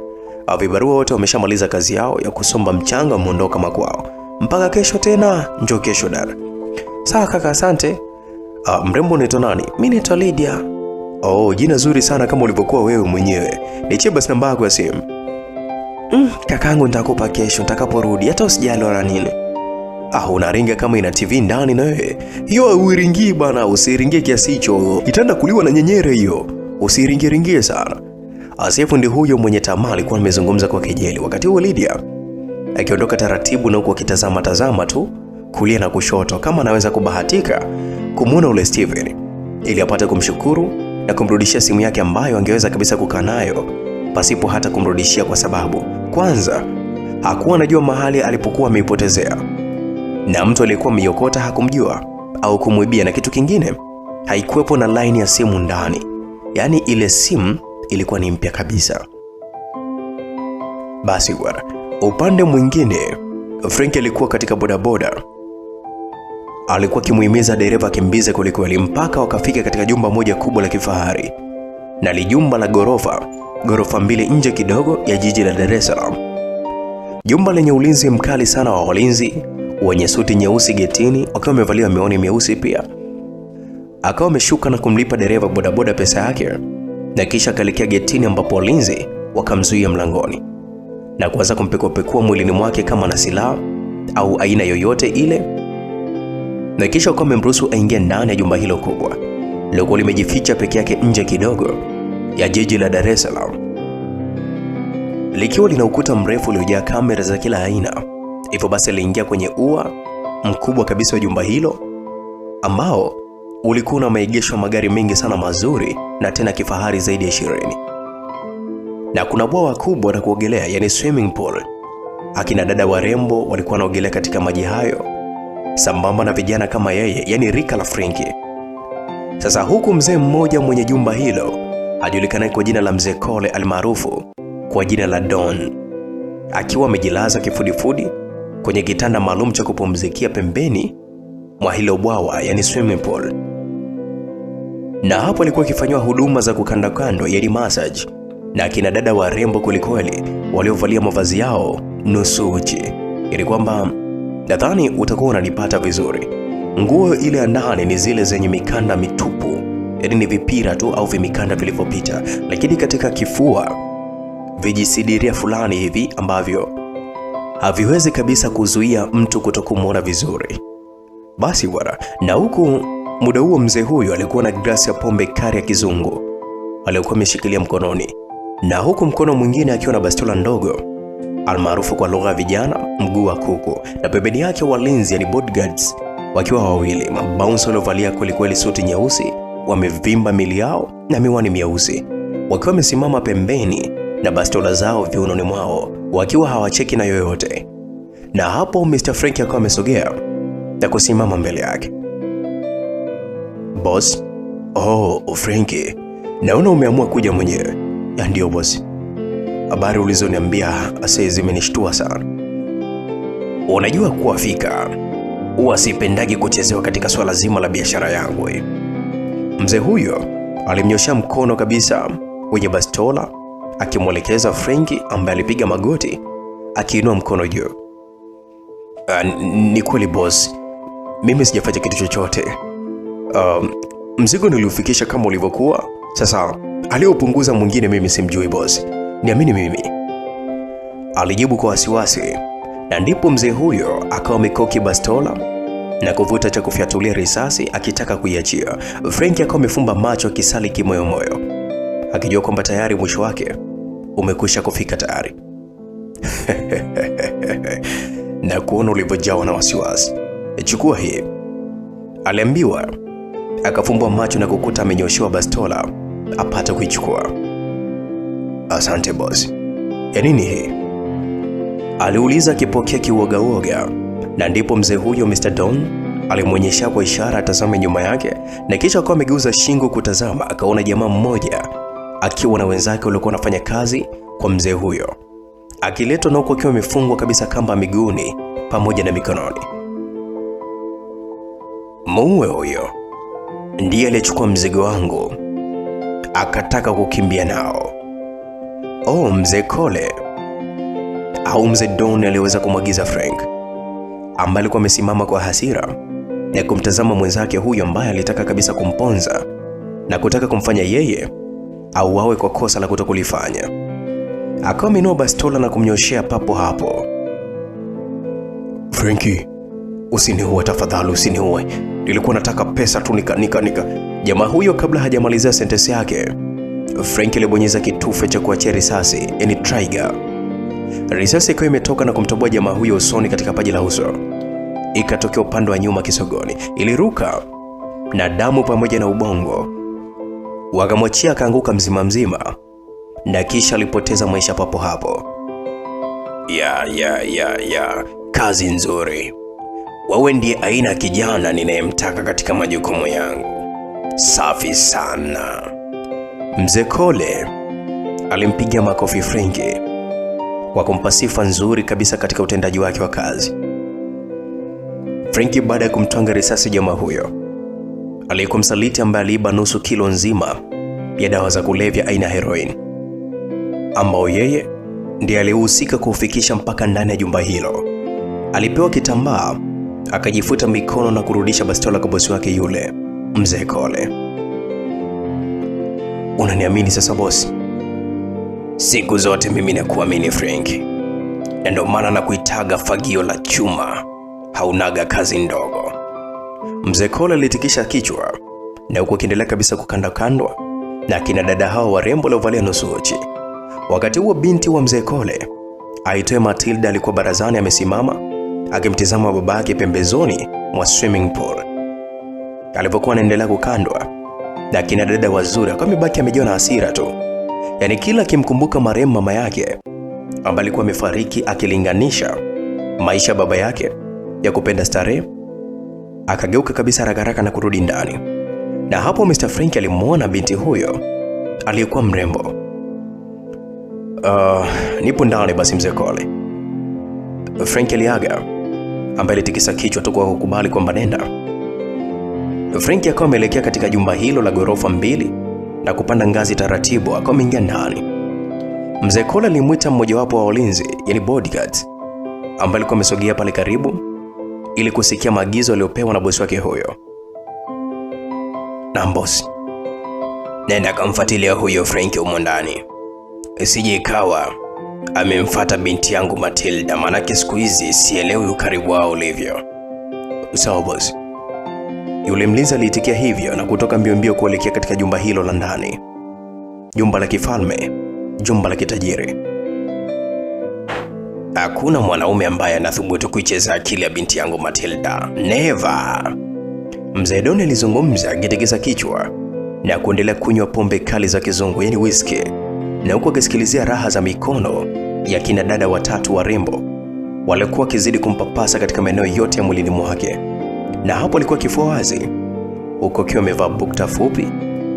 [SPEAKER 1] Vibarua wote wameshamaliza kazi yao ya kusomba mchanga, muondoka makwao. Mpaka kesho tena, njoo kesho dada. Sawa kaka, asante. Mrembo unaitwa nani? Mimi naitwa Lydia. Jina zuri sana kama ulivyokuwa wewe mwenyewe. Nichie basi namba yako ya simu. Kakaangu nitakupa kesho nitakaporudi, hata usijali wala nini. Unaringa kama ina TV ndani na wewe. Hiyo uiringie bana, usiringie kiasi hicho. Itaenda kuliwa na nyenyere hiyo. Usiringie sana. Asifu ndi huyo mwenye tamaa alikuwa amezungumza kwa kejeli. Wakati huo Lydia akiondoka taratibu na huko akitazama tu kulia na kushoto kama anaweza kubahatika kumuona ule Steven ili apate kumshukuru na kumrudishia simu yake ambayo angeweza kabisa kukaa nayo pasipo hata kumrudishia, kwa sababu kwanza hakuwa anajua mahali alipokuwa ameipotezea na mtu aliyekuwa ameiokota hakumjua au kumwibia, na kitu kingine haikuwepo na line ya simu ndani, yani ile simu ilikuwa ni mpya kabisa. Basi bwana, upande mwingine Frank alikuwa katika bodaboda. Alikuwa kimuhimiza dereva kimbize kwelikweli mpaka wakafika katika jumba moja kubwa la kifahari, na li jumba la ghorofa mbili nje kidogo ya jiji la Dar es Salaam. Jumba lenye ulinzi mkali sana wa walinzi wenye suti nyeusi getini wakiwa wamevalia miwani myeusi pia. Akawa ameshuka na kumlipa dereva bodaboda pesa yake, na kisha akaelekea getini ambapo walinzi wakamzuia mlangoni na kuanza kumpekua mwilini mwake kama na silaha au aina yoyote ile, na kisha wakawa wamemruhusu aingie ndani ya jumba hilo kubwa lilikuwa limejificha peke yake nje kidogo ya jiji la Dar es Salaam, likiwa lina ukuta mrefu uliojaa kamera za kila aina. Hivyo basi aliingia kwenye ua mkubwa kabisa wa jumba hilo ambao ulikuwa na maegesho magari mengi sana mazuri na tena kifahari zaidi ya 20. Na kuna bwawa kubwa la kuogelea, yani swimming pool. Akina dada warembo walikuwa wanaogelea katika maji hayo sambamba na vijana kama yeye, yani rika la Franki. Sasa huku mzee mmoja mwenye jumba hilo ajulikana kwa jina la Mzee Kole almaarufu kwa jina la Don, akiwa amejilaza kifudifudi kwenye kitanda maalum cha kupumzikia pembeni mwa hilo bwawa, yani swimming pool. Na hapo alikuwa akifanywa huduma za kukanda kando, yani massage, na akina dada warembo kulikweli waliovalia mavazi yao nusu uchi, ili kwamba nadhani utakuwa unanipata vizuri. Nguo ile ya ndani ni zile zenye mikanda mitupu, yani ni vipira tu au vimikanda vilivyopita, lakini katika kifua vijisidiria fulani hivi ambavyo haviwezi kabisa kuzuia mtu kutokumuona vizuri. Basi bwana, na huku muda huo mzee huyo alikuwa na glasi ya pombe kali ya kizungu aliyokuwa ameshikilia mkononi, na huku mkono mwingine akiwa na bastola ndogo almaarufu kwa lugha ya vijana mguu wa kuku, na pembeni yake walinzi, yani bodyguards, wakiwa wawili mabounce waliovalia kwelikweli suti nyeusi, wamevimba mili yao na miwani myeusi, wakiwa wamesimama pembeni na bastola zao viunoni mwao, wakiwa hawacheki na yoyote. Na hapo Mr. Frank akawa amesogea na kusimama mbele yake. Boss? Frankie, naona umeamua kuja mwenyewe. Ya ndio boss. Habari ulizoniambia ase zimenishtua sana. Unajua kuwa fika huwa sipendagi kuchezewa katika swala zima la biashara yangu. Mzee huyo alimnyosha mkono kabisa wenye bastola akimwelekeza Frankie ambaye alipiga magoti akiinua mkono juu. Ni kweli boss, mimi sijafanya kitu chochote. Mzigo niliufikisha kama ulivyokuwa. Sasa aliopunguza mwingine mimi simjui boss, niamini mimi, alijibu kwa wasiwasi. Na ndipo mzee huyo akawa amekoki bastola na kuvuta cha kufyatulia risasi akitaka kuiachia. Frankie akawa amefumba macho akisali kimoyomoyo, akijua kwamba tayari mwisho wake umekwisha kufika tayari. Na kuona ulivyojawa na wasiwasi. Chukua hii, aliambiwa. Akafumbua macho na kukuta amenyoshiwa bastola apata kuichukua. Asante boss. Ya nini hii? Aliuliza akipokea kiwoga. Na ndipo mzee huyo Mr. Don alimwonyesha kwa ishara atazame nyuma yake, na kisha akawa amegeuza shingo kutazama. Akaona jamaa mmoja akiwa na wenzake waliokuwa wanafanya kazi kwa mzee huyo, akiletwa na huko akiwa amefungwa kabisa kamba miguuni pamoja na mikononi. Muue huyo ndiye aliyechukua mzigo wangu akataka kukimbia nao. Mzee Kole au Mzee Don aliweza kumwagiza Frank, ambaye alikuwa amesimama kwa hasira na kumtazama mwenzake huyo ambaye alitaka kabisa kumponza na kutaka kumfanya yeye au wawe kwa kosa la kutokulifanya. Akawa ameinua bastola na kumnyoshea papo hapo. Frankie, Usiniue tafadhali, usiniue. Nilikuwa nataka pesa tu nika. Jamaa huyo kabla hajamalizia sentensi yake, Frank alibonyeza kitufe cha kuachia risasi, yani trigger. Risasi ikawa imetoka na kumtoboa jamaa huyo usoni katika paji la uso. Ikatokea upande wa nyuma kisogoni. Iliruka na damu pamoja na ubongo. Wakamwachia akaanguka mzima na kisha alipoteza maisha papo hapo. Ya. Kazi nzuri. Wewe ndiye aina ya kijana ninayemtaka katika majukumu yangu. Safi sana. Mzee Cole alimpigia makofi Frankie kwa kumpa sifa nzuri kabisa katika utendaji wake wa kazi. Frankie baada ya kumtwanga risasi jamaa huyo aliyekuwa msaliti ambaye aliiba nusu kilo nzima ya dawa za kulevya aina heroin, ambao yeye ndiye alihusika kufikisha mpaka ndani ya jumba hilo. Alipewa kitambaa, akajifuta mikono na kurudisha bastola kwa bosi wake yule, Mzee Cole. Unaniamini sasa bosi? Siku zote mimi nakuamini Frank. Na ndio maana nakuitaga fagio la chuma. Haunaga kazi ndogo. Mzee Cole alitikisha kichwa na huko akiendelea kabisa kukandwa na kina dada hao warembo waliovalia nusu uchi. Wakati huo binti wa Mzee Cole aitwaye Matilda alikuwa barazani amesimama akimtizama babake pembezoni mwa swimming pool. Alipokuwa anaendelea kukandwa na kina dada wazuri, akawa amebaki amejaa na hasira tu. Yaani kila akimkumbuka marehemu mama yake ambaye alikuwa amefariki, akilinganisha maisha baba yake ya kupenda starehe, akageuka kabisa haraka na kurudi ndani. Na hapo Mr. Frank alimuona binti huyo aliyekuwa mrembo. Nipo ndani basi Mzee Cole. Frank aliaga, ambaye alitikisa kichwa tu kwa kukubali kwamba nenda. Frank akawa ameelekea katika jumba hilo la ghorofa 2 na kupanda ngazi taratibu, akawa ameingia ndani. Mzee Cole alimuita mmoja wapo wa walinzi, yani bodyguards, ambaye alikuwa amesogea pale karibu ili kusikia maagizo aliyopewa na bosi wake huyo. Na bosi, nenda kumfuatilia huyo Frank humo ndani. Isije ikawa amemfuata binti yangu Matilda, maana siku hizi sielewi ukaribu wao ulivyo. Sawa bosi. Yule mlinzi aliitikia hivyo na kutoka mbio kuelekea katika jumba hilo la ndani. Jumba la kifalme, jumba la kitajiri. Hakuna mwanaume ambaye anathubutu kuicheza akili ya binti yangu Matilda. Never. Mzee Don alizungumza akitikisa kichwa na kuendelea kunywa pombe kali za kizungu, yani whisky, na huko akisikilizia raha za mikono ya kina dada watatu warembo walikuwa kizidi kumpapasa katika maeneo yote ya mwilini mwake. Na hapo alikuwa kifua wazi, huko akiwa amevaa bukta fupi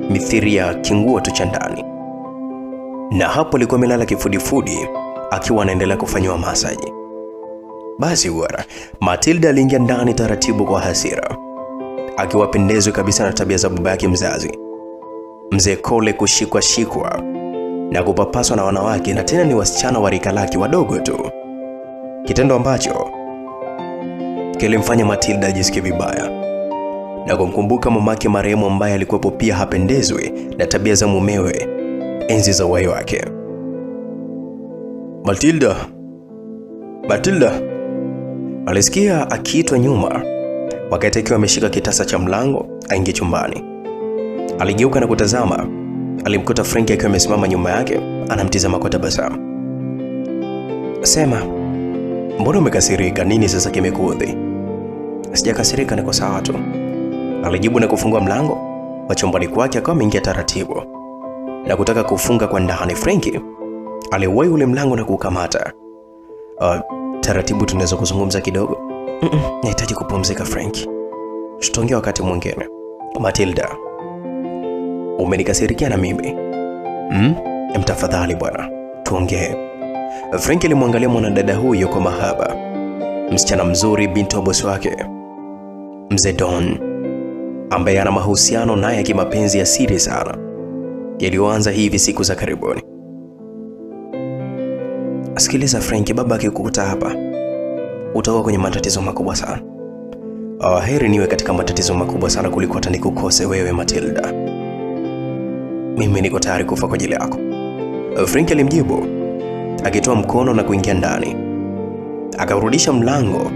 [SPEAKER 1] mithiri ya kinguo tu cha ndani. Na hapo alikuwa amelala kifudifudi akiwa anaendelea kufanywa masaji. Basi bwana, Matilda aliingia ndani taratibu kwa hasira, akiwa pendezwe kabisa na tabia za baba yake mzazi. Mzee Cole kushikwa na kupapaswa na wanawake, na tena ni wasichana wa rika lake wadogo tu. Kitendo ambacho kilimfanya Matilda ajisikie vibaya na kumkumbuka mamake marehemu ambaye alikuwa pia hapendezwi na tabia za mumewe enzi za uhai wake. Matilda alisikia akiitwa nyuma wakati akiwa ameshika kitasa cha mlango aingie chumbani. Aligeuka na kutazama, alimkuta Frank akiwa amesimama nyuma yake anamtizama kwa tabasamu. Sema, mbona umekasirika? Nini sasa kimekuudhi? Sijakasirika, niko sawa tu, alijibu na kufungua mlango wa chumbani kwake. Akawa ameingia taratibu na kutaka kufunga kwa ndani. Frank aliwahi ule mlango na kukamata. Taratibu, tunaweza kuzungumza kidogo? Nahitaji kupumzika Frank, tutaongea wakati mwingine. Matilda, umenikasirikia na mimi? Mtafadhali bwana, tuongee. Frank alimwangalia mwanadada huyo kwa mahaba, msichana mzuri, binti wa bosi wake Mzee Don, ambaye ana mahusiano naye ya kimapenzi ya siri sana yaliyoanza hivi siku za karibuni. Sikiliza Frank, baba akikukuta hapa utakuwa kwenye matatizo makubwa sana. Heri niwe katika matatizo makubwa sana kuliko hata nikukose wewe Matilda. Mimi niko tayari kufa kwa ajili yako, Frank alimjibu, akitoa mkono na kuingia ndani. Akarudisha mlango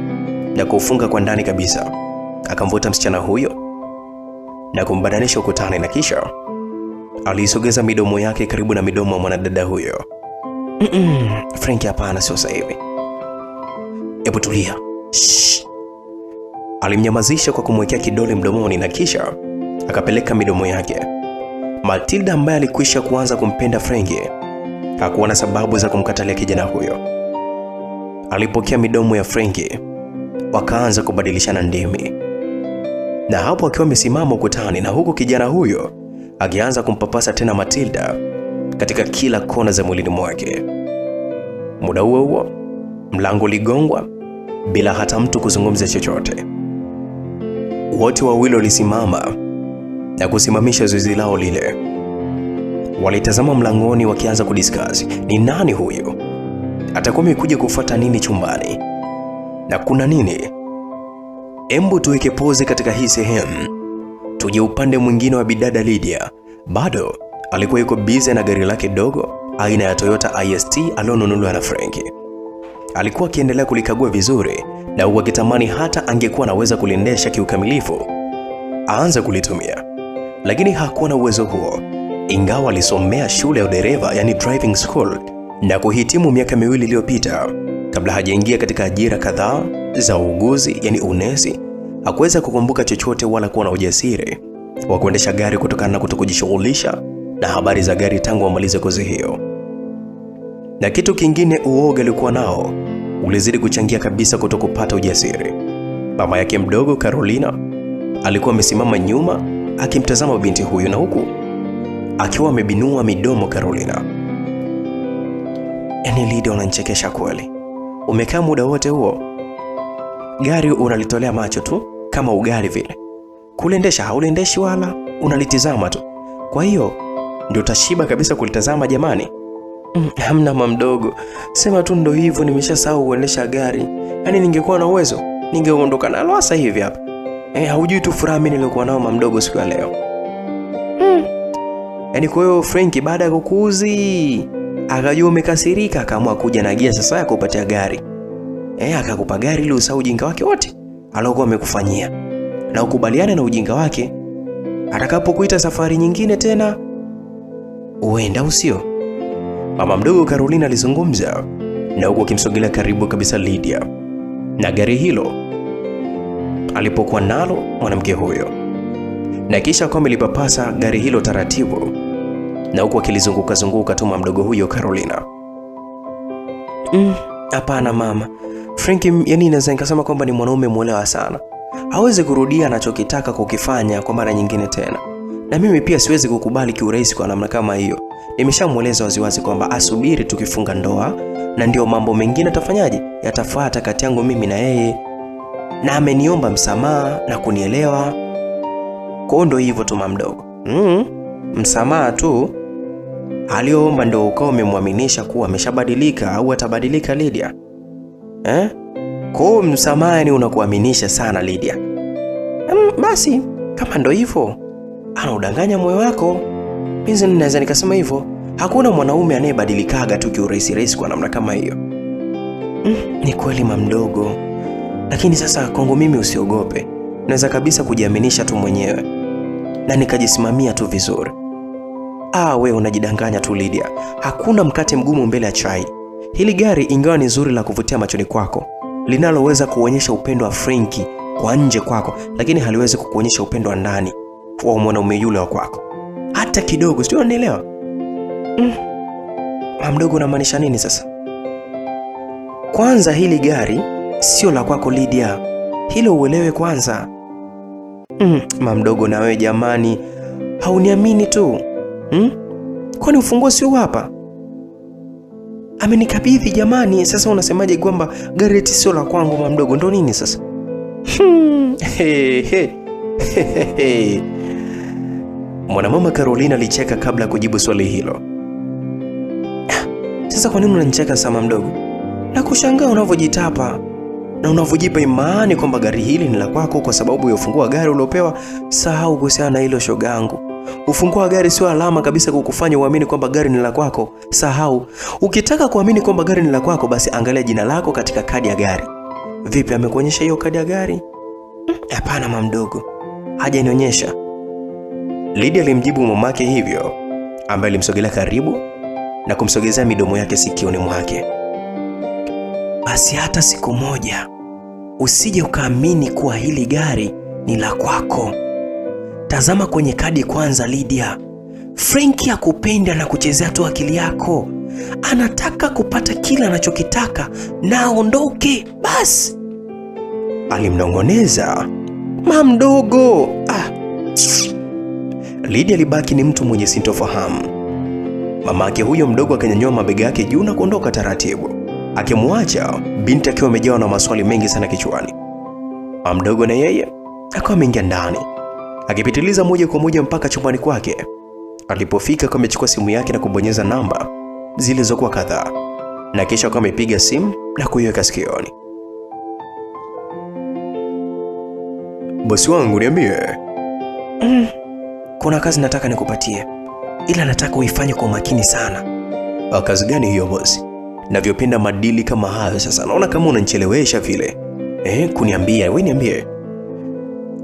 [SPEAKER 1] na kufunga kwa ndani kabisa. Akamvuta msichana huyo na kumbadanisha ukutani, na kisha alisogeza midomo yake karibu na midomo ya mwanadada huyo. Frankie, hapana, sio sasa hivi. Hebu tulia. Shh. Alimnyamazisha kwa kumwekea kidole mdomoni na kisha akapeleka midomo yake. Matilda ambaye alikwisha kuanza kumpenda Frankie hakuwa na sababu za kumkatalia kijana huyo. Alipokea midomo ya Frankie, wakaanza kubadilishana ndimi. Na hapo akiwa amesimama ukutani, na huku kijana huyo akianza kumpapasa tena Matilda katika kila kona za mwilini mwake. Muda huo huo, mlango uligongwa bila hata mtu kuzungumza chochote. Wote wawili walisimama na kusimamisha zoezi lao lile. Walitazama mlangoni wakianza kudiscuss, ni nani huyo? Atakuwa amekuja kufuata nini chumbani? Na kuna nini? Embu tuweke pause katika hii sehemu. Tuje upande mwingine wa bidada Lydia. Bado alikuwa yuko busy na gari lake dogo aina ya Toyota IST alionunuliwa na Frankie. Alikuwa akiendelea kulikagua vizuri na huwa akitamani hata angekuwa anaweza kuliendesha kiukamilifu aanze kulitumia. Lakini hakuwa na uwezo huo, ingawa alisomea shule ya udereva, yani driving school, na kuhitimu miaka 2 iliyopita. Kabla hajaingia katika ajira kadhaa za uuguzi, yani unesi, hakuweza kukumbuka chochote wala kuwa na ujasiri wa kuendesha gari kutokana na kutokujishughulisha na habari za gari tangu amalize kozi hiyo. Na kitu kingine, uoga alikuwa nao ulizidi kuchangia kabisa kutokupata ujasiri. Mama yake mdogo Carolina alikuwa amesimama nyuma akimtazama binti huyu, na huku akiwa amebinua midomo. Carolina, yani Lydia, unanichekesha kweli. Umekaa muda wote huo gari unalitolea macho tu kama ugali vile. Kuliendesha hauliendeshi wala unalitizama tu. Kwa hiyo ndio utashiba kabisa kulitazama jamani? Hamna mama mdogo, sema tu ndo hivyo, nimeshasahau kuendesha gari. Yani ningekuwa na uwezo ningeondoka nalo sasa hivi hapa. Haujui tu furaha mimi nilikuwa nao mama mdogo siku ya leo. Yani kwa hiyo Frankie baada ya kukuzi akajua umekasirika, akaamua kuja na gia sasa ya kupatia gari. Akakupa gari ili usahau ujinga wake wote alokuwa amekufanyia, na ukubaliane na ujinga wake atakapokuita safari nyingine tena uenda usio. Mama mdogo Carolina alizungumza na huko akimsogelea karibu kabisa Lydia na gari hilo alipokuwa nalo mwanamke huyo, na kisha kwa amelipapasa gari hilo taratibu, na huko akilizunguka zunguka tu mama mdogo huyo Carolina. Hapana mama, Frankie yani inaweza nikasema kwamba ni mwanaume mwelewa sana. Hawezi kurudia anachokitaka kukifanya kwa mara nyingine tena. Na mimi pia siwezi kukubali kiurahisi kwa namna kama hiyo. Nimeshamueleza waziwazi kwamba asubiri tukifunga ndoa, na ndio mambo mengine atafanyaje yatafuata kati yangu mimi na yeye. Na ameniomba msamaha na kunielewa. Kwa ndo hivyo tu mama mdogo. Msamaha tu aliomba ndio ukao umemwaminisha kuwa ameshabadilika au atabadilika Lydia? Kwa msamaha ni unakuaminisha sana Lydia. Basi kama ndo hivyo anaudanganya moyo wako. Mimi naweza nikasema hivyo. Hakuna mwanaume anayebadilikaga tu kiurahisi kwa namna kama hiyo. Ni kweli mama mdogo. Lakini sasa kwangu mimi usiogope. Naweza kabisa kujiaminisha tu mwenyewe na nikajisimamia tu vizuri. We unajidanganya tu Lydia. Hakuna mkate mgumu mbele ya chai. Hili gari ingawa ni zuri la kuvutia machoni kwako, linaloweza kuonyesha upendo wa Frankie kwa nje kwako, lakini haliwezi kukuonyesha upendo wa ndani wa mwanaume yule wa kwako hata kidogo. Sio, unanielewa? Mama mdogo, unamaanisha nini sasa? Kwanza hili gari sio la kwako Lydia. Hilo uelewe kwanza. Mama mdogo, na wewe jamani, hauniamini tu. Kwani ufunguo sio hapa? Amenikabidhi jamani. Sasa unasemaje kwamba gari sio la kwangu mama mdogo? Ndo nini sasa? Mwanamama Carolina alicheka kabla ya kujibu swali hilo. Sasa kwa nini unanicheka sama mdogo? Na kushangaa unavyojitapa na unavyojipa imani kwamba gari hili ni la kwako kwa sababu ya ufunguo wa gari uliopewa. Sahau kuhusiana na hilo shogangu. Ufunguo wa gari sio alama kabisa kukufanya uamini kwamba gari ni la kwako. Sahau. Ukitaka kuamini kwamba gari ni la kwako, basi angalia jina lako katika kadi ya gari. Vipi, amekuonyesha hiyo kadi ya gari? Hapana mama mdogo, hajanionyesha. Lydia alimjibu mamake hivyo, ambaye alimsogelea karibu na kumsogezea midomo yake sikioni mwake. Basi hata siku moja usije ukaamini kuwa hili gari ni la kwako. Tazama kwenye kadi kwanza Lydia. Frankie hakupenda na kuchezea tu akili yako. Anataka kupata kila anachokitaka na aondoke basi, alimnong'oneza mama mdogo. Lydia alibaki ni mtu mwenye sintofahamu. Mamake huyo mdogo akanyanyua mabega yake juu na kuondoka taratibu, akimwacha binti akiwa amejawa na maswali mengi sana kichwani. Mama mdogo na yeye akawa ameingia ndani, akipitiliza moja kwa moja mpaka chumbani kwake. Alipofika akawa amechukua simu yake na kubonyeza namba zilizokuwa kadhaa, na kisha akawa amepiga simu na kuiweka sikioni. Bosi wangu, niambie. Kuna kazi nataka nikupatie, ila nataka uifanye kwa makini sana. Kazi gani hiyo bosi? Navyopenda madili kama hayo. Sasa naona kama unanichelewesha vile. Kuniambia, wewe niambie.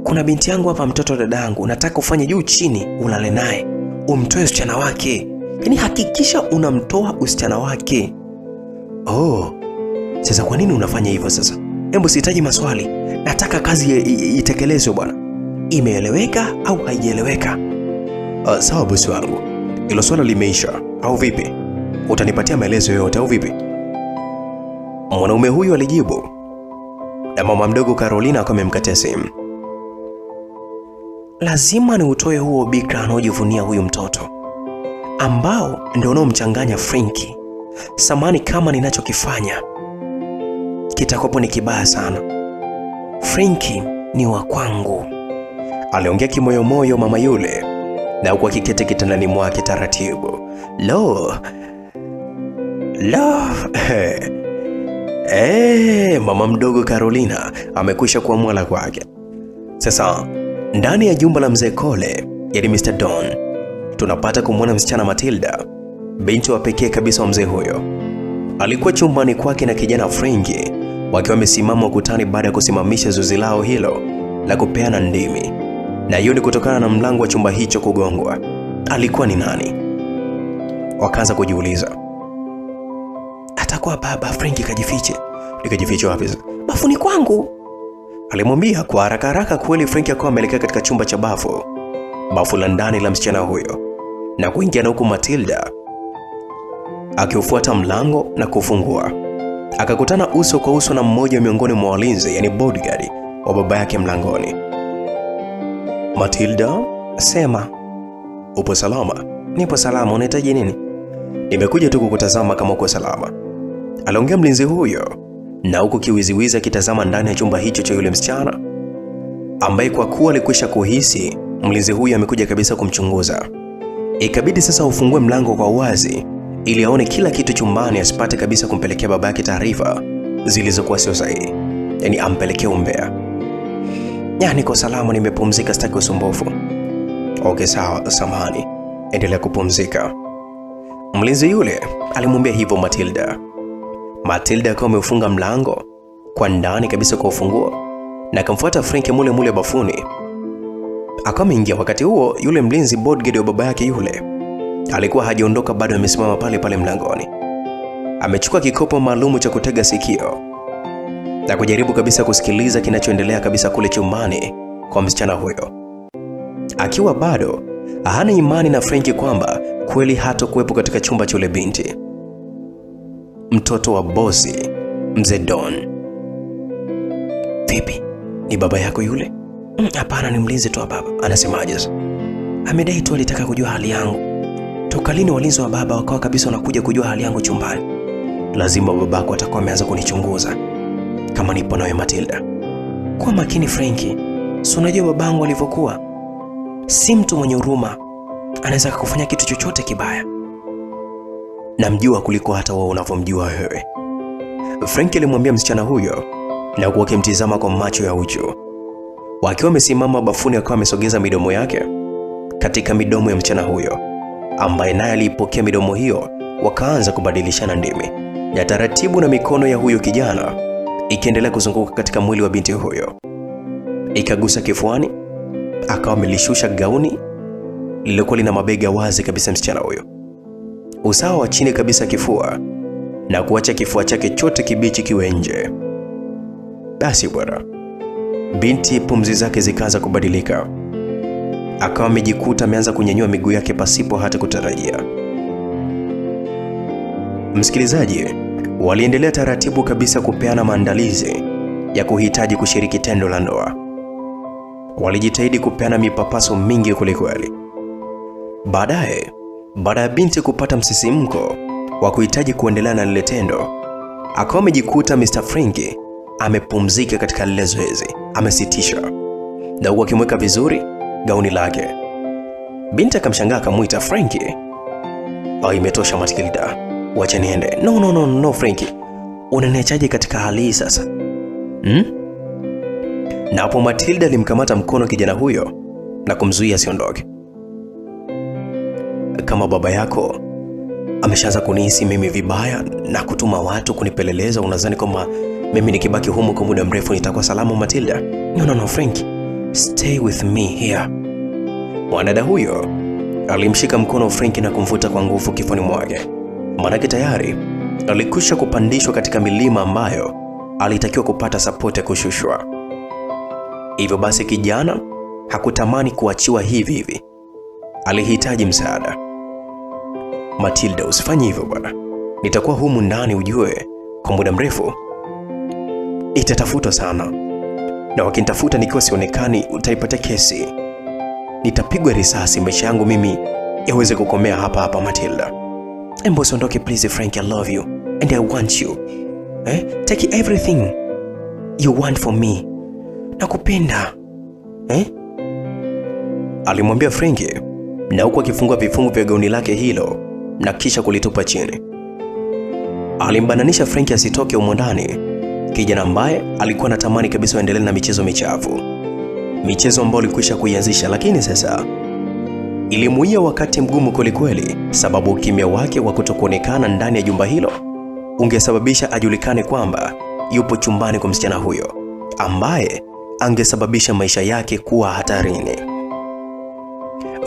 [SPEAKER 1] Kuna binti yangu hapa, mtoto dadangu, nataka ufanye juu chini ulale naye, umtoe usichana wake. Yaani hakikisha unamtoa usichana wake. Sasa kwa nini unafanya hivyo sasa? Hebu sihitaji maswali. Nataka kazi itekelezwe bwana. Imeeleweka au haijaeleweka? Sawa bosi wangu. Hilo swala limeisha au vipi? Utanipatia maelezo yote au vipi? Mwanaume huyu alijibu, na mama mdogo Carolina akawa amemkatia simu. Lazima ni utoe huo bikra anaojivunia huyu mtoto, ambao ndio unaomchanganya Frankie. Samani kama ninachokifanya kitakopo ni kibaya sana. Frankie ni wa kwangu, aliongea kimoyomoyo mama yule, na huku akiketi kitandani mwake taratibu. Mama mdogo Carolina amekwisha kuamua la kwake. Sasa ndani ya jumba la mzee Cole, yani Mr. Don, tunapata kumwona msichana Matilda, binti wa pekee kabisa wa mzee huyo. Alikuwa chumbani kwake na kijana Frankie, wakiwa wamesimama ukutani baada ya kusimamisha zoezi lao hilo la kupeana ndimi. Na hiyo ni kutokana na mlango wa chumba hicho kugongwa. Alikuwa ni nani? Wakaanza kujiuliza. Atakuwa baba Frankie kajifiche. Nikajificha wapi? Bafuni kwangu, alimwambia kwa haraka haraka. Kweli Frankie akawa ameelekea katika chumba cha bafu la ndani la msichana huyo, na kuingia na huku Matilda akiufuata mlango na kufungua. Akakutana uso kwa uso na mmoja miongoni mwa walinzi, yani bodyguard wa baba yake mlangoni. Matilda, sema. Upo salama? Nipo salama, unahitaji nini? Nimekuja tu kukutazama kama uko salama, aliongea mlinzi huyo, na huku kiwiziwizi akitazama ndani ya chumba hicho cha yule msichana, ambaye kwa kuwa alikwisha kuhisi mlinzi huyo amekuja kabisa kumchunguza. Ikabidi sasa ufungue mlango kwa uwazi ili aone kila kitu chumbani, asipate kabisa kumpelekea baba yake taarifa zilizokuwa sio sahihi, yani ampelekee umbea. Niko salama, nimepumzika, sitaki usumbufu. Okay, sawa, samahani, endelea kupumzika, mlinzi yule alimwambia hivyo Matilda. Matilda akawa amefunga mlango kwa ndani kabisa kwa ufunguo, na akamfuata Frankie mule bafuni. Akawa ameingia. Wakati huo yule mlinzi bodyguard wa baba yake yule alikuwa hajaondoka bado, amesimama pale mlangoni. Amechukua kikopo maalumu cha kutega sikio na kujaribu kabisa kusikiliza kinachoendelea kabisa kule chumbani kwa msichana huyo, akiwa bado hana imani na Frankie kwamba kweli hatakuwepo katika chumba cha yule binti, mtoto wa bosi mzee Don. Vipi, ni baba yako yule? Hapana, ni mlinzi tu wa baba. Anasemaje? Amedai tu alitaka kujua hali yangu. Toka lini walinzi wa baba wakawa kabisa wanakuja kujua hali yangu chumbani? Lazima babako atakuwa ameanza kunichunguza kama nipo nawe Matilda. Kwa makini Frankie, si unajua babangu alivyokuwa? Si mtu mwenye huruma, anaweza kukufanya kitu chochote kibaya. Namjua kuliko hata wewe unavyomjua wewe, Frankie alimwambia msichana huyo, na huku akimtizama kwa macho ya uchu. Wakiwa wamesimama bafuni, akawa amesogeza midomo yake katika midomo ya msichana huyo, ambaye naye alipokea midomo hiyo. Wakaanza kubadilishana ndimi, na taratibu na mikono ya huyo kijana ikiendelea kuzunguka katika mwili wa binti huyo. Ikagusa kifuani, akawa amelishusha gauni lililokuwa lina mabega wazi kabisa msichana huyo, usawa wa chini kabisa kifua, na kuacha kifua chake chote kibichi kiwe nje. Basi bwana, binti pumzi zake zikaanza kubadilika. Akawa amejikuta ameanza kunyanyua miguu yake pasipo hata kutarajia. Msikilizaji, waliendelea taratibu kabisa kupeana maandalizi ya kuhitaji kushiriki tendo la ndoa. Walijitahidi kupeana mipapaso mingi kulikweli. Baada ya binti kupata msisimko wa kuhitaji kuendelea na lile tendo, akawa amejikuta Mr. Frankie amepumzika katika lile zoezi, amesitisha, na huku akimweka vizuri gauni lake. Binti akamshangaa, akamuita, Frankie, imetosha Matilda, wacha niende. No Frankie, unaniachaje katika hali hii sasa? Na hapo Matilda alimkamata mkono kijana huyo na kumzuia asiondoke. Kama baba yako ameshaanza kunihisi mimi vibaya na kutuma watu kunipeleleza, unadhani kwamba mimi nikibaki humu kwa muda mrefu nitakuwa salama Matilda? No Frankie, stay with me here. Mwanadada huyo alimshika mkono Frankie na kumvuta kwa nguvu kifuani mwake. Manake tayari alikusha kupandishwa katika milima ambayo alitakiwa kupata support ya kushushwa. Hivyo basi kijana hakutamani kuachiwa hivi. Alihitaji msaada. Matilda, usifanye hivyo bwana. Nitakuwa humu ndani ujue kwa muda mrefu. Itatafutwa sana. Na wakinitafuta nikiwa sionekani utaipata kesi. Nitapigwa risasi, maisha yangu mimi yaweze kukomea hapa Matilda. Embo usiondoke please Frankie, I love you and I want you. Take everything you want for me. Nakupenda. Alimwambia Frankie, na huku akifungua vifungu vya gauni lake hilo na kisha kulitupa chini. Alimbananisha Frankie asitoke humo ndani, kijana ambaye alikuwa anatamani kabisa waendelee na michezo michafu. Michezo ambayo alikwisha kuianzisha, lakini sasa ilimuia wakati mgumu kweli, sababu ukimya wake wa kutokuonekana ndani ya jumba hilo ungesababisha ajulikane kwamba yupo chumbani kwa msichana huyo ambaye angesababisha maisha yake kuwa hatarini.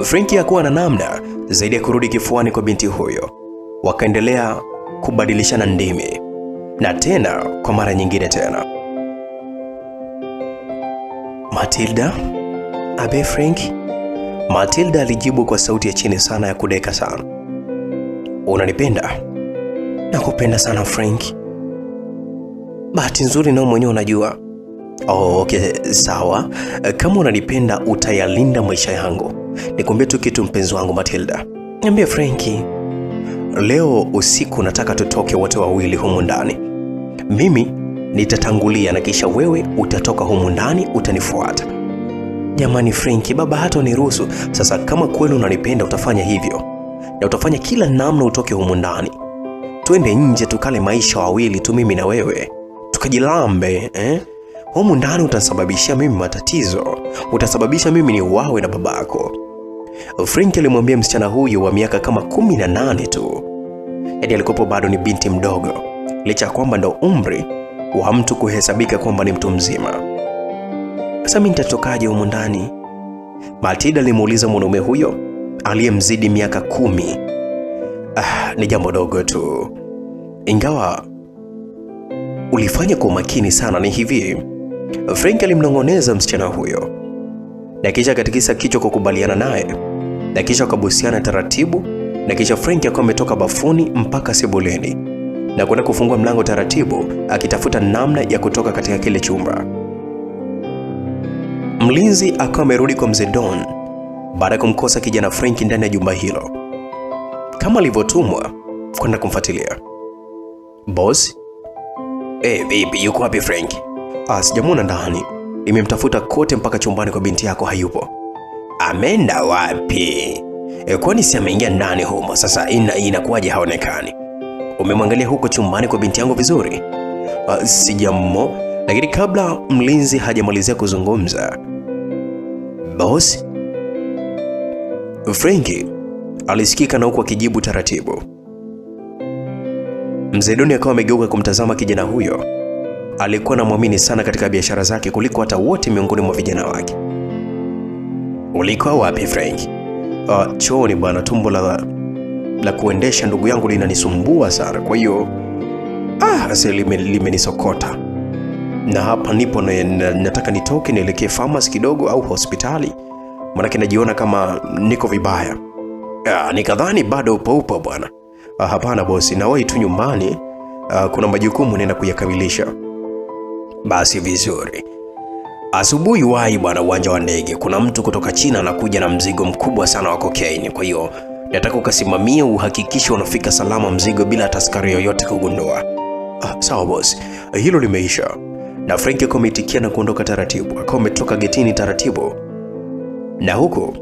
[SPEAKER 1] Frankie hakuwa na namna zaidi ya kurudi kifuani kwa binti huyo. Wakaendelea kubadilishana ndimi, na tena kwa mara nyingine tena. Matilda, abe Frankie? Matilda alijibu kwa sauti ya chini sana ya kudeka sana. Unanipenda? Nakupenda sana Frankie. Bahati nzuri na mwenyewe unajua. Okay, sawa. Kama unanipenda utayalinda maisha yangu. Nikwambie tu kitu mpenzi wangu Matilda. Niambie Frankie. Leo usiku nataka tutoke wote wawili humu ndani. Mimi nitatangulia na kisha wewe utatoka humu ndani utanifuata. Jamani Frankie, baba hata uniruhusu. Sasa kama kweli unanipenda utafanya hivyo. Na utafanya kila namna utoke humu ndani. Twende nje tukale maisha wawili tu mimi na wewe. Tukajilambe, Humu ndani utasababishia mimi matatizo. Utasababisha mimi ni uwawe na babako. Frankie alimwambia msichana huyu wa miaka kama 18 tu. Yaani alikuwa bado ni binti mdogo, licha kwamba ndo umri wa mtu kuhesabika kwamba ni mtu mzima. Sasa mimi nitatokaje humu ndani? Matilda alimuuliza mwanaume huyo aliyemzidi miaka 10. Ni jambo dogo tu. Ingawa ulifanya kwa makini sana, ni hivi. Frankie alimnongoneza msichana huyo. Na kisha katikisa kichwa kukubaliana naye. Na kisha wakabusiana taratibu. Na kisha Frankie akawa ametoka bafuni mpaka sebuleni na kwenda kufungua mlango taratibu akitafuta namna ya kutoka katika kile chumba. Mlinzi akawa amerudi kwa mzee Don baada ya kumkosa kijana Frankie ndani ya jumba hilo, kama alivyotumwa kwenda kumfuatilia. Boss? Baby, yuko wapi Frankie? Sijamuona ndani. Nimemtafuta kote mpaka chumbani kwa binti yako hayupo. Ameenda wapi? Kwani si ameingia ndani humo? Sasa inakuwaje haonekani? Umemwangalia huko chumbani kwa binti yangu vizuri? Sijammo. Lakini kabla mlinzi hajamalizia kuzungumza, boss, Frankie alisikika na huko akijibu taratibu. Mzee Doni akawa amegeuka kumtazama kijana huyo alikuwa anamwamini sana katika biashara zake kuliko hata wote miongoni mwa vijana wake. Ulikuwa wapi Frank? Chooni bwana, tumbo la kuendesha ndugu yangu linanisumbua sana. Kwa hiyo limenisokota. Na hapa nipo nataka nitoke nielekee pharmacy kidogo au hospitali. Maana najiona kama niko vibaya. Nikadhani bado upo bwana. Hapana bosi, nawahi tu nyumbani. Kuna majukumu nenda kuyakamilisha. Basi vizuri. Asubuhi wahi bwana uwanja wa ndege. Kuna mtu kutoka China anakuja na mzigo mkubwa sana wa cocaine. Kwa hiyo nataka ukasimamie uhakikishe unafika salama mzigo bila askari yoyote kugundua. Sawa bosi. Hilo limeisha. Na Frank akomitikia na kuondoka taratibu. Akawa ametoka getini taratibu. Na huko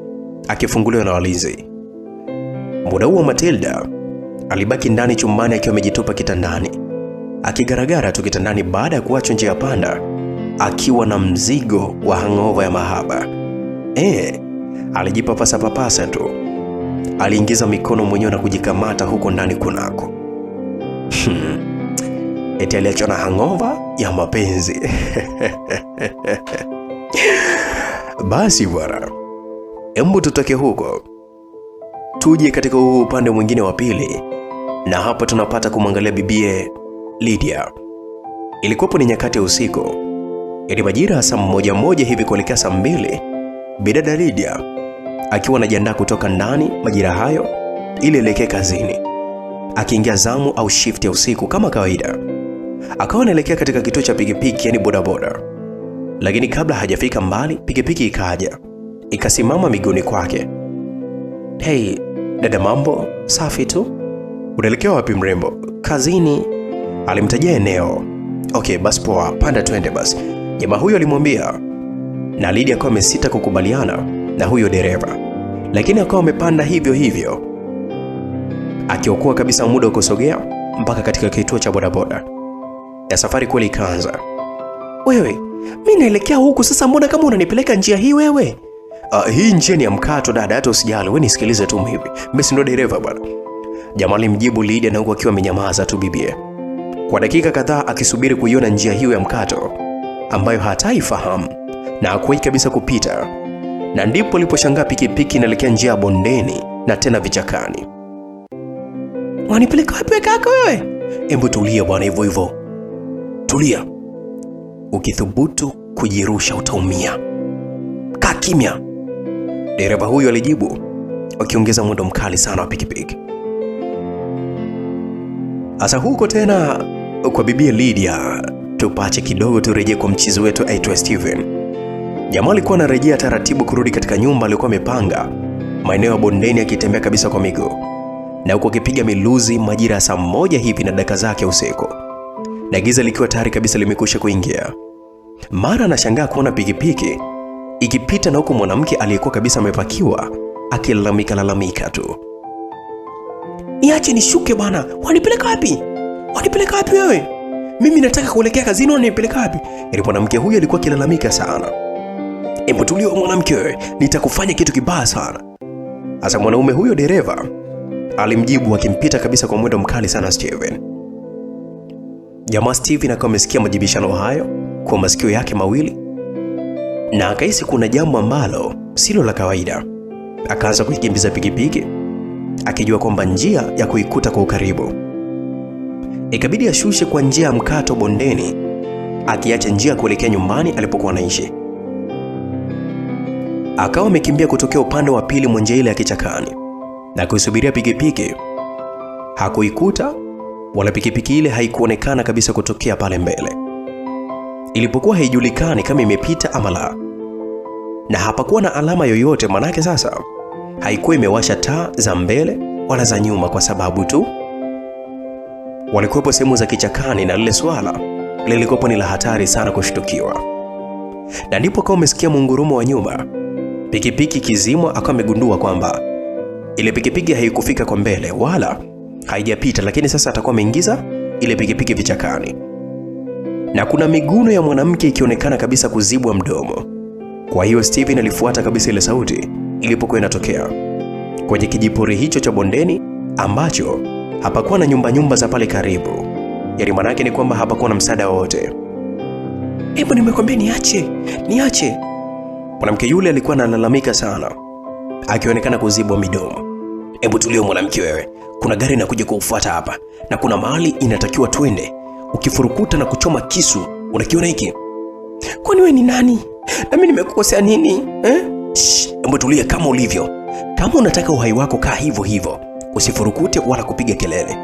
[SPEAKER 1] akifunguliwa na walinzi. Muda huo Matilda alibaki ndani chumbani akiwa amejitupa kitandani. Akigaragara tu kitandani baada ya kuachwa njia panda akiwa na mzigo wa hangover ya mahaba. Alijipapasa papasa tu. Aliingiza mikono mwenyewe na kujikamata huko ndani kunako. Eti aliachwa na hangover ya mapenzi. Basi bwana, hebu tutoke huko tuje katika upande mwingine wa pili. Na hapa tunapata kumwangalia bibie Lydia. Ilikuwapo ni nyakati ya usiku. Ili majira saa 1 hivi kuelekea saa 2, bidada Lydia akiwa anajiandaa kutoka ndani majira hayo ili elekee kazini. Akiingia zamu au shift ya usiku kama kawaida. Akawa anaelekea katika kituo cha pikipiki, yani bodaboda. Lakini kabla hajafika mbali, pikipiki ikaja. Ikasimama miguuni kwake. Hey, dada mambo, safi tu. Unaelekea wapi mrembo? Kazini. Alimtajia eneo. Okay, basi poa, panda twende basi. Jamaa huyo alimwambia. Na Lydia akawa amesita kukubaliana na huyo dereva. Lakini akawa amepanda hivyo hivyo. Akiokoa kabisa muda ukosogea mpaka katika kituo cha bodaboda. Ya safari kweli ikaanza. Wewe, mimi naelekea huku sasa, mbona kama unanipeleka njia hii wewe? Hii njia ni ya mkato dada, hata usijali, wewe nisikilize tu hivi. Mimi si ndo dereva bwana. Jamaa alimjibu Lydia na huko akiwa amenyamaza tu bibie. Kwa dakika kadhaa akisubiri kuiona njia hiyo ya mkato ambayo hataifahamu na hakuwahi kabisa kupita. Na ndipo aliposhangaa pikipiki inaelekea njia ya bondeni na tena vichakani. Wanipeleka wapi kaka wewe? Hebu tulia bwana, hivyo hivyo. Tulia. Ukithubutu kujirusha utaumia. Kaa kimya. Dereva huyo alijibu akiongeza mwendo mkali sana wa pikipiki. Asa huko tena kwa bibi Lydia, tupache kidogo turejee kwa mchizi wetu aitwa Steven. Jamaa alikuwa anarejea taratibu kurudi katika nyumba alikuwa amepanga, maeneo ya bondeni akitembea kabisa kwa miguu. Na huko akipiga miluzi majira ya saa 1 hivi na dakika zake usiku. Na giza likiwa tayari kabisa limekusha kuingia. Mara anashangaa kuona pikipiki ikipita na huko mwanamke aliyekuwa kabisa amepakiwa akilalamika tu. Niache nishuke bwana. Wanipeleka wapi? Wanipeleka wapi wewe? Mimi nataka kuelekea kazini, wanipeleka wapi? Ili mwanamke huyo alikuwa akilalamika sana. Hebu tulia mwanamke wewe, nitakufanya kitu kibaya sana. Asa mwanaume huyo dereva alimjibu akimpita kabisa kwa mwendo mkali sana Steven. Jamaa Steven akawa amesikia majibishano hayo kwa masikio yake mawili. Na akahisi kuna jambo ambalo silo la kawaida. Akaanza kuikimbiza pikipiki akijua kwamba njia ya kuikuta kwa ukaribu. Ikabidi ashushe kwa njia ya mkato bondeni, akiacha njia kuelekea nyumbani alipokuwa anaishi. Akawa amekimbia kutokea upande wa pili mwa njia ile ya kichakani na kuisubiria pikipiki. Hakuikuta wala pikipiki ile haikuonekana kabisa kutokea pale mbele. Ilipokuwa haijulikani kama imepita ama la. Na hapakuwa na alama yoyote, manake sasa haikuwa imewasha taa za mbele wala za nyuma, kwa sababu tu walikuwepo sehemu za kichakani na lile swala lilikuwa ni la hatari sana kushtukiwa. Na ndipo kama umesikia mungurumo wa nyuma, pikipiki kizimwa, akawa amegundua kwamba ile pikipiki haikufika kwa mbele wala haijapita, lakini sasa atakuwa ameingiza ile pikipiki vichakani. Na kuna miguno ya mwanamke ikionekana kabisa kuzibwa mdomo. Kwa hiyo Steven alifuata kabisa ile sauti ilipokuwa inatokea kwenye kijipori hicho cha bondeni ambacho hapakuwa na nyumba za pale karibu. Yaani maana yake ni kwamba hapakuwa na msaada wote. Hebu nimekwambia niache. Mwanamke yule alikuwa analalamika sana, akionekana kuzibwa midomo. Hebu tulia mwanamke wewe. Kuna gari inakuja kuufuata hapa na kuna mahali inatakiwa twende. Ukifurukuta na kuchoma kisu, unakiona hiki? Kwani wewe ni nani? Na mimi nimekukosea nini? Hebu tulia kama ulivyo. Kama unataka uhai wako kaa hivyo. Usifurukute wala kupiga kelele.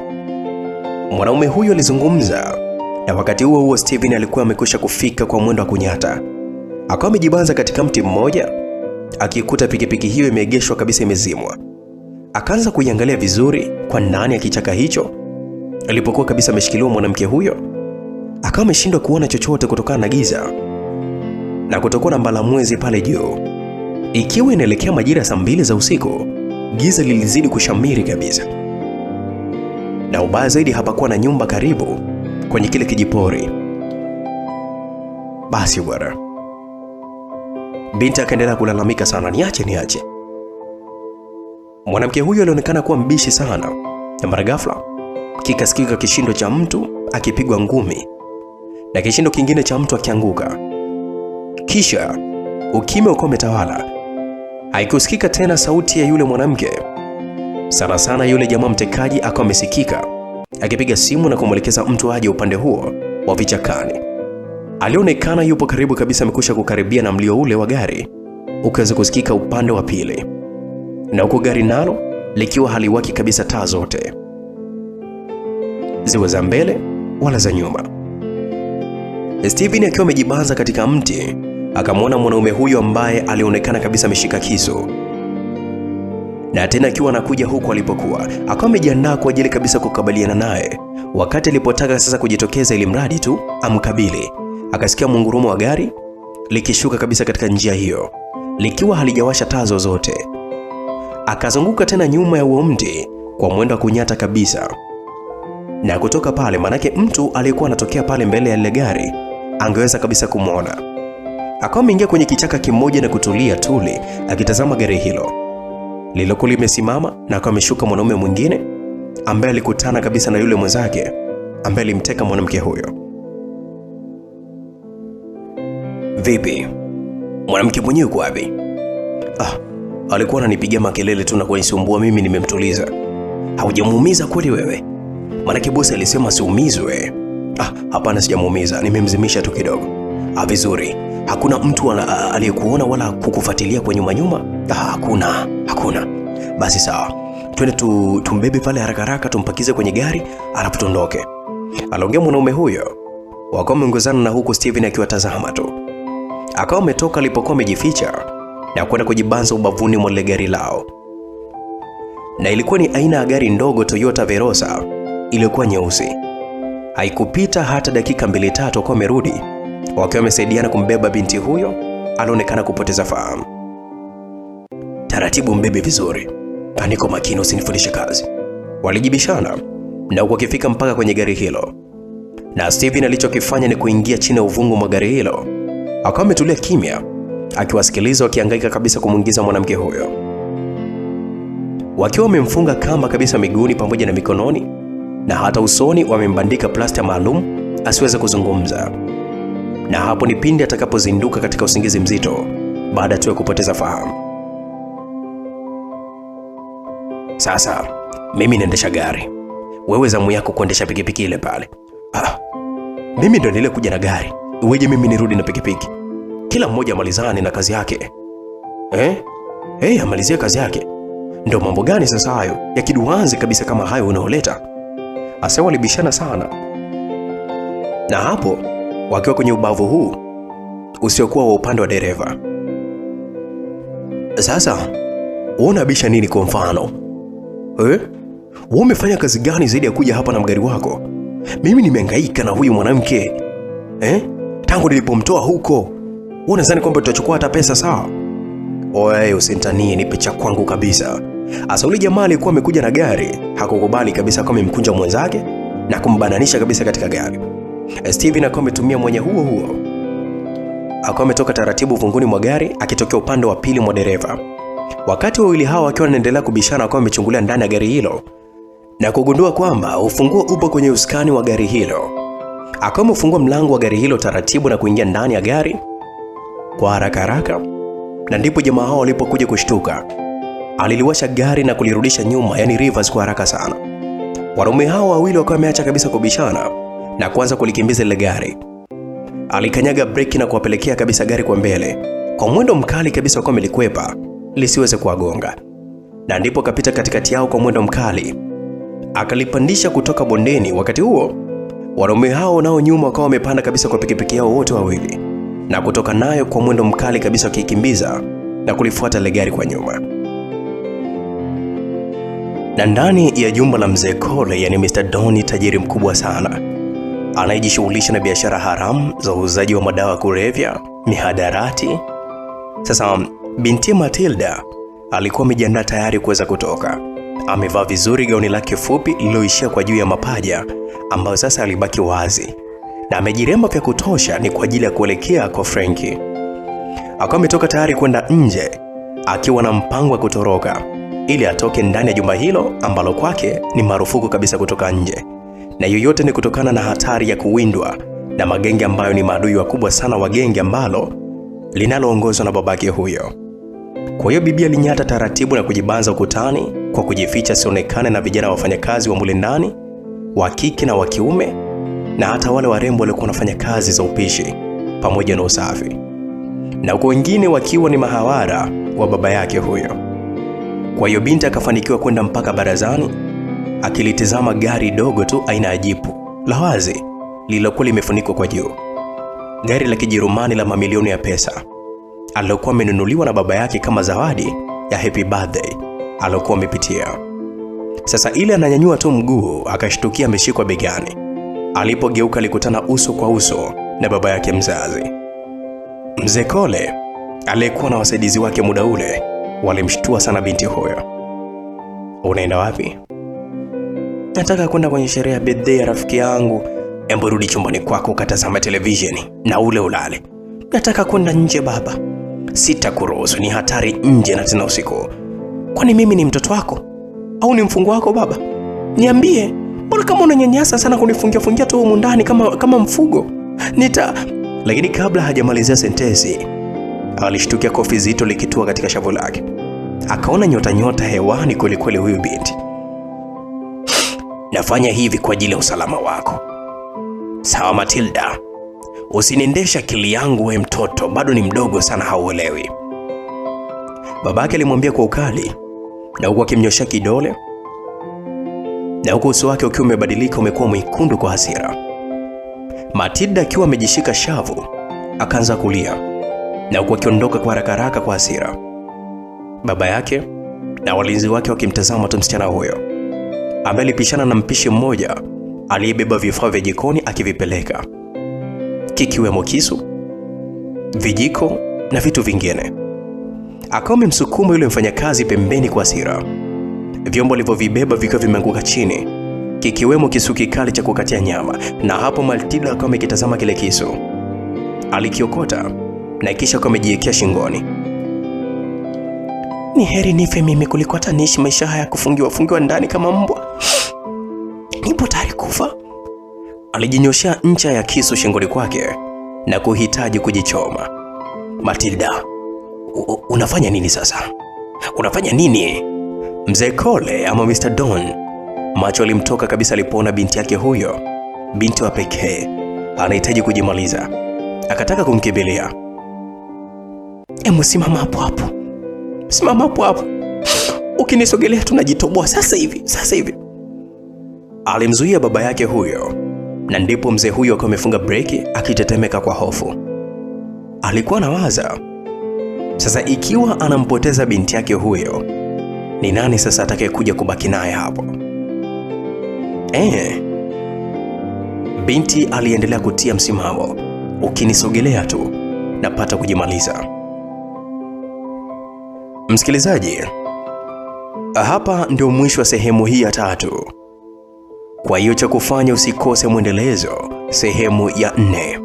[SPEAKER 1] Mwanaume huyo alizungumza, na wakati huo Steven alikuwa amekwisha kufika kwa mwendo wa kunyata. Akawa amejibanza katika mti mmoja, akikuta pikipiki hiyo imeegeshwa kabisa imezimwa. Akaanza kuiangalia vizuri kwa ndani ya kichaka hicho. Alipokuwa kabisa ameshikiliwa mwanamke huyo, akawa ameshindwa kuona chochote kutokana na giza na kutokuwa na mbalamwezi pale juu. Ikiwa inaelekea majira saa 2 za usiku, giza lilizidi kushamiri kabisa. Na ubaya zaidi hapakuwa na nyumba karibu kwenye kile kijipori. Basi bwana, binti akaendelea kulalamika sana, niache. Mwanamke huyo alionekana kuwa mbishi sana, na mara ghafla kikasikika kishindo cha mtu akipigwa ngumi na kishindo kingine cha mtu akianguka. Kisha ukimya ukawa umetawala. Haikusikika tena sauti ya yule mwanamke. Sana yule jamaa mtekaji akawa amesikika akipiga simu na kumwelekeza mtu aje upande huo wa vichakani. Alionekana yupo karibu kabisa, amekusha kukaribia na mlio ule wa gari ukaweza kusikika upande wa pili, na huko gari nalo likiwa haliwaki kabisa taa zote, ziwe za mbele wala za nyuma. Steven akiwa amejibanza katika mti akamwona mwanaume huyo ambaye alionekana kabisa ameshika kisu, na tena akiwa anakuja huko alipokuwa. Akawa amejiandaa kwa ajili kabisa kukabiliana naye. Wakati alipotaka sasa kujitokeza ili mradi tu amkabili, akasikia mungurumo wa gari likishuka kabisa katika njia hiyo, likiwa halijawasha taa zozote. Akazunguka tena nyuma ya huo mti kwa mwendo wa kunyata kabisa, na kutoka pale, manake mtu aliyekuwa anatokea pale mbele ya ile gari angeweza kabisa kumwona. Akawa ameingia kwenye kichaka kimoja na kutulia tuli akitazama gari hilo lilokuwa limesimama, na akawa ameshuka mwanaume mwingine ambaye alikutana kabisa na yule mwenzake ambaye alimteka mwanamke huyo. Vipi? Mwanamke mwenyewe yuko wapi? Alikuwa ananipigia makelele tu na kunisumbua, mimi nimemtuliza. Haujamuumiza kweli wewe? Manake bosi alisema siumizwe. Hapana, sijamuumiza, nimemzimisha tu kidogo. Vizuri. Hakuna mtu aliyekuona wala kukufuatilia kwa nyuma? Hakuna. Basi sawa. Twende tumbebe pale haraka tumpakize kwenye gari alafu tuondoke. Aliongea mwanaume huyo. Wakawa wameongozana, na huko Steven akiwatazama tu. Akawa ametoka alipokuwa amejificha na kwenda kujibanza ubavuni mwa gari lao. Na ilikuwa ni aina ya gari ndogo Toyota Verosa, ilikuwa nyeusi. Haikupita hata dakika 2-3 wakawa wamerudi, wakiwa wamesaidiana kumbeba binti huyo. Alionekana kupoteza fahamu. Taratibu, mbebe vizuri. Niko makini, usinifundishe kazi. Walijibishana na wakifika mpaka kwenye gari hilo. Na Steven alichokifanya ni kuingia chini ya uvungu mwa gari hilo. Akawa ametulia kimya akiwasikiliza wakihangaika kabisa kumuingiza mwanamke huyo. Wakiwa wamemfunga kamba kabisa miguuni pamoja na mikononi, na hata usoni wamembandika plasta maalum asiweze kuzungumza. Na hapo ni pindi atakapozinduka katika usingizi mzito baada tu ya kupoteza fahamu. Sasa mimi naendesha gari, wewe zamu yako kuendesha pikipiki ile pale. Mimi ndo nile kuja na gari, uweje mimi nirudi na pikipiki? Kila mmoja amalizane na kazi yake. Amalizie kazi yake. Ndio mambo gani sasa hayo ya kiduanzi kabisa kama hayo unaoleta? Asa walibishana sana. Na hapo wakiwa kwenye ubavu huu usiokuwa wa upande wa dereva. Sasa unabisha nini kwa mfano? Wewe umefanya kazi gani zaidi ya kuja hapa na mgari wako? Mimi nimehangaika na huyu mwanamke. Tangu nilipomtoa huko. Unadhani kwamba tutachukua hata pesa sawa? Oye, usintanie, nipe cha kwangu kabisa. Asa ule jamaa alikuwa amekuja na gari, hakukubali kabisa kama mkunja mwenzake na kumbananisha kabisa katika gari. Steven akawa ametumia mwenye huo. Akawa ametoka taratibu vunguni mwa gari akitokea upande wa pili mwa dereva. Wakati wawili hao wakiwa wanaendelea kubishana, akawa amechungulia ndani ya gari hilo na kugundua kwamba ufunguo upo kwenye usukani wa gari hilo. Akawa amefungua mlango wa gari hilo taratibu na kuingia ndani ya gari kwa haraka, na ndipo jamaa hao walipokuja kushtuka. Aliliwasha gari na kulirudisha nyuma, yani reverse, kwa haraka sana. Wanaume hao wawili wakawa wameacha kabisa kubishana na kuanza kulikimbiza ile gari. Alikanyaga breki na kuwapelekea kabisa gari kwa mbele. Kwa mwendo mkali kabisa wakawa wamelikwepa lisiweze kuwagonga. Na ndipo kapita katikati yao kwa mwendo mkali, akalipandisha kutoka bondeni. Wakati huo wanaume hao nao nyuma wakawa wamepanda kabisa kwa pikipiki yao wote wawili na kutoka nayo kwa mwendo mkali kabisa wakikimbiza na kulifuata ile gari kwa nyuma. Na ndani ya jumba la mzee Cole, yani Mr. Don, tajiri mkubwa sana anayejishughulisha na biashara haramu za uuzaji wa madawa kulevya, mihadarati. Sasa binti Matilda alikuwa amejiandaa tayari kuweza kutoka. Amevaa vizuri gauni lake fupi lililoishia kwa juu ya mapaja ambayo sasa alibaki wazi, na amejiremba vya kutosha ni kwa ajili ya kuelekea kwa Frankie. Akawa ametoka tayari kwenda nje akiwa na mpango wa kutoroka ili atoke ndani ya jumba hilo ambalo kwake ni marufuku kabisa kutoka nje, na yoyote ni kutokana na hatari ya kuwindwa na magenge ambayo ni maadui wakubwa sana wa genge ambalo linaloongozwa na babake huyo. Kwa hiyo bibi alinyata taratibu na kujibanza ukutani kwa kujificha sionekane na vijana wafanyakazi wa mule ndani, wa kike na wa kiume, na hata wale warembo walikuwa wanafanya kazi za upishi pamoja na usafi, na huko wengine wakiwa ni mahawara wa baba yake huyo. Kwa hiyo binti akafanikiwa kwenda mpaka barazani, akilitizama gari dogo tu aina ya jipu la wazi lililokuwa limefunikwa kwa juu. Gari la Kijerumani la mamilioni ya pesa alilokuwa amenunuliwa na baba yake kama zawadi ya happy birthday alilokuwa amepitia. Sasa ile ananyanyua tu mguu akashtukia ameshikwa begani. Alipogeuka alikutana uso kwa uso na baba yake mzazi. Mzee Cole aliyekuwa na wasaidizi wake muda ule walimshtua sana binti huyo. Unaenda wapi? Nataka kwenda kwenye sherehe ya birthday ya rafiki yangu. Embo rudi chumbani kwako ukatazama televisheni na ule ulale. Nataka kwenda nje baba. Sitakuruhusu, ni hatari nje na tena usiku. Kwani mimi ni mtoto wako au ni mfungwa wako baba? Niambie, mbona kama unanyanyasa sana kunifungia tu humu ndani kama mfugo? Lakini kabla hajamalizia sentensi, alishtukia kofi zito likitua katika shavu lake. Akaona nyota hewani kweli huyu binti. Nafanya hivi kwa ajili ya usalama wako. Sawa Matilda, usiniendesha akili yangu we mtoto, bado ni mdogo sana, hauelewi. Babake alimwambia kwa ukali, na huku akimnyoshia kidole, na huku uso wake ukiwa umebadilika, umekuwa mwekundu kwa hasira. Matilda akiwa amejishika shavu akaanza kulia, na huku akiondoka kwa haraka kwa hasira. Baba yake na walinzi wake wakimtazama tu msichana huyo ambaye alipishana na mpishi mmoja aliyebeba vifaa vya jikoni akivipeleka, kikiwemo kisu, vijiko na vitu vingine. Akawa amemsukuma yule mfanyakazi pembeni kwa hasira. Vyombo alivyovibeba vikiwa vimeanguka chini, kikiwemo kisu kikali cha kukatia nyama, na hapo Matilda akawa amekitazama kile kisu. Alikiokota na kisha akawa amejiwekea shingoni. Ni heri nife mimi kuliko hata niishi maisha haya kufungiwa ndani kama mbwa. Nipo tayari kufa. Alijinyoshea ncha ya kisu shingoni kwake na kuhitaji kujichoma. Matilda, unafanya nini sasa? Unafanya nini? Mzee Cole ama Mr. Don macho alimtoka kabisa alipoona binti yake huyo, binti wa pekee, anahitaji kujimaliza. Akataka kumkimbilia. Simama hapo. Simama hapo. Ukinisogelea tunajitoboa sasa hivi. Alimzuia baba yake huyo, na ndipo mzee huyo akawa amefunga breki akitetemeka kwa hofu. Alikuwa anawaza, sasa ikiwa anampoteza binti yake huyo, ni nani sasa atakayekuja kubaki naye hapo? Binti aliendelea kutia msimamo, ukinisogelea tu napata kujimaliza. Msikilizaji, hapa ndio mwisho wa sehemu hii ya 3. Kwa hiyo cha kufanya usikose mwendelezo sehemu ya 4.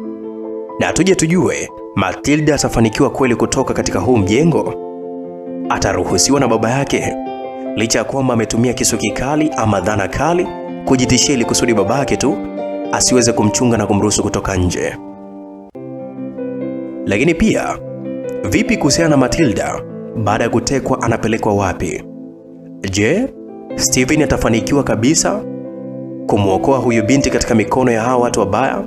[SPEAKER 1] Na tujue Matilda atafanikiwa kweli kutoka katika huu mjengo? Ataruhusiwa na baba yake licha ya kwamba ametumia kisu kikali ama dhana kali kujitishia ili kusudi baba yake tu asiweze kumchunga na kumruhusu kutoka nje. Lakini pia vipi kuhusiana na Matilda? Baada ya kutekwa anapelekwa wapi? Je, Steven atafanikiwa kabisa kumwokoa huyu binti katika mikono ya hawa watu wabaya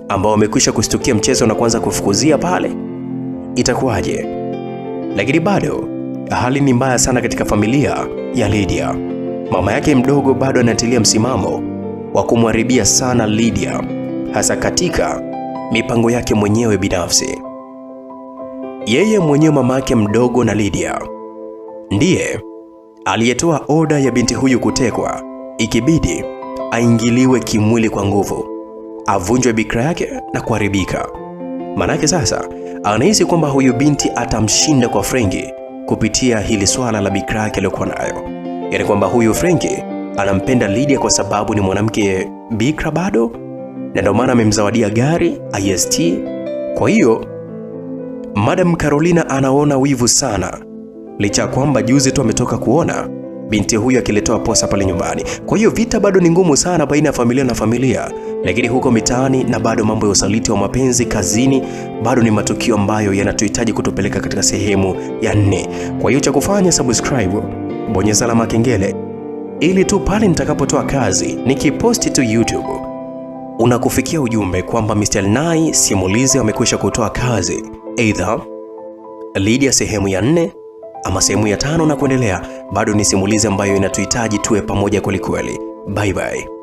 [SPEAKER 1] ambao wamekwisha kustukia mchezo na kuanza kufukuzia pale? Itakuwaje? Lakini bado hali ni mbaya sana katika familia ya Lydia. Mama yake mdogo bado anatilia msimamo wa kumharibia sana Lydia, hasa katika mipango yake mwenyewe binafsi. Yeye mwenyewe, mama yake mdogo na Lydia, ndiye aliyetoa oda ya binti huyu kutekwa, ikibidi aingiliwe kimwili kwa nguvu, avunjwe bikra yake na kuharibika. Manake sasa anahisi kwamba huyu binti atamshinda kwa Frenki kupitia hili swala la bikra yake aliyokuwa nayo. Yaani kwamba huyu Frenki anampenda Lydia kwa sababu ni mwanamke bikra bado, na ndio maana amemzawadia gari IST. Kwa hiyo Madam Carolina anaona wivu sana, licha kwamba juzi tu ametoka kuona binti huyu akiletewa posa pale nyumbani. Kwa hiyo vita bado ni ngumu sana baina ya familia na familia, lakini huko mitaani na bado mambo ya usaliti wa mapenzi kazini bado ni matukio ambayo yanatuhitaji kutupeleka katika sehemu ya 4. Kwa hiyo cha kufanya, subscribe, bonyeza alama ya kengele ili tu pale nitakapotoa kazi nikiposti tu YouTube unakufikia ujumbe kwamba Mr. Nai simulizi amekwisha kutoa kazi, either Lydia sehemu ya 4 ama sehemu ya 5 na kuendelea. Bado ni simulizi ambayo inatuhitaji tuwe pamoja kweli kweli. Bye bye.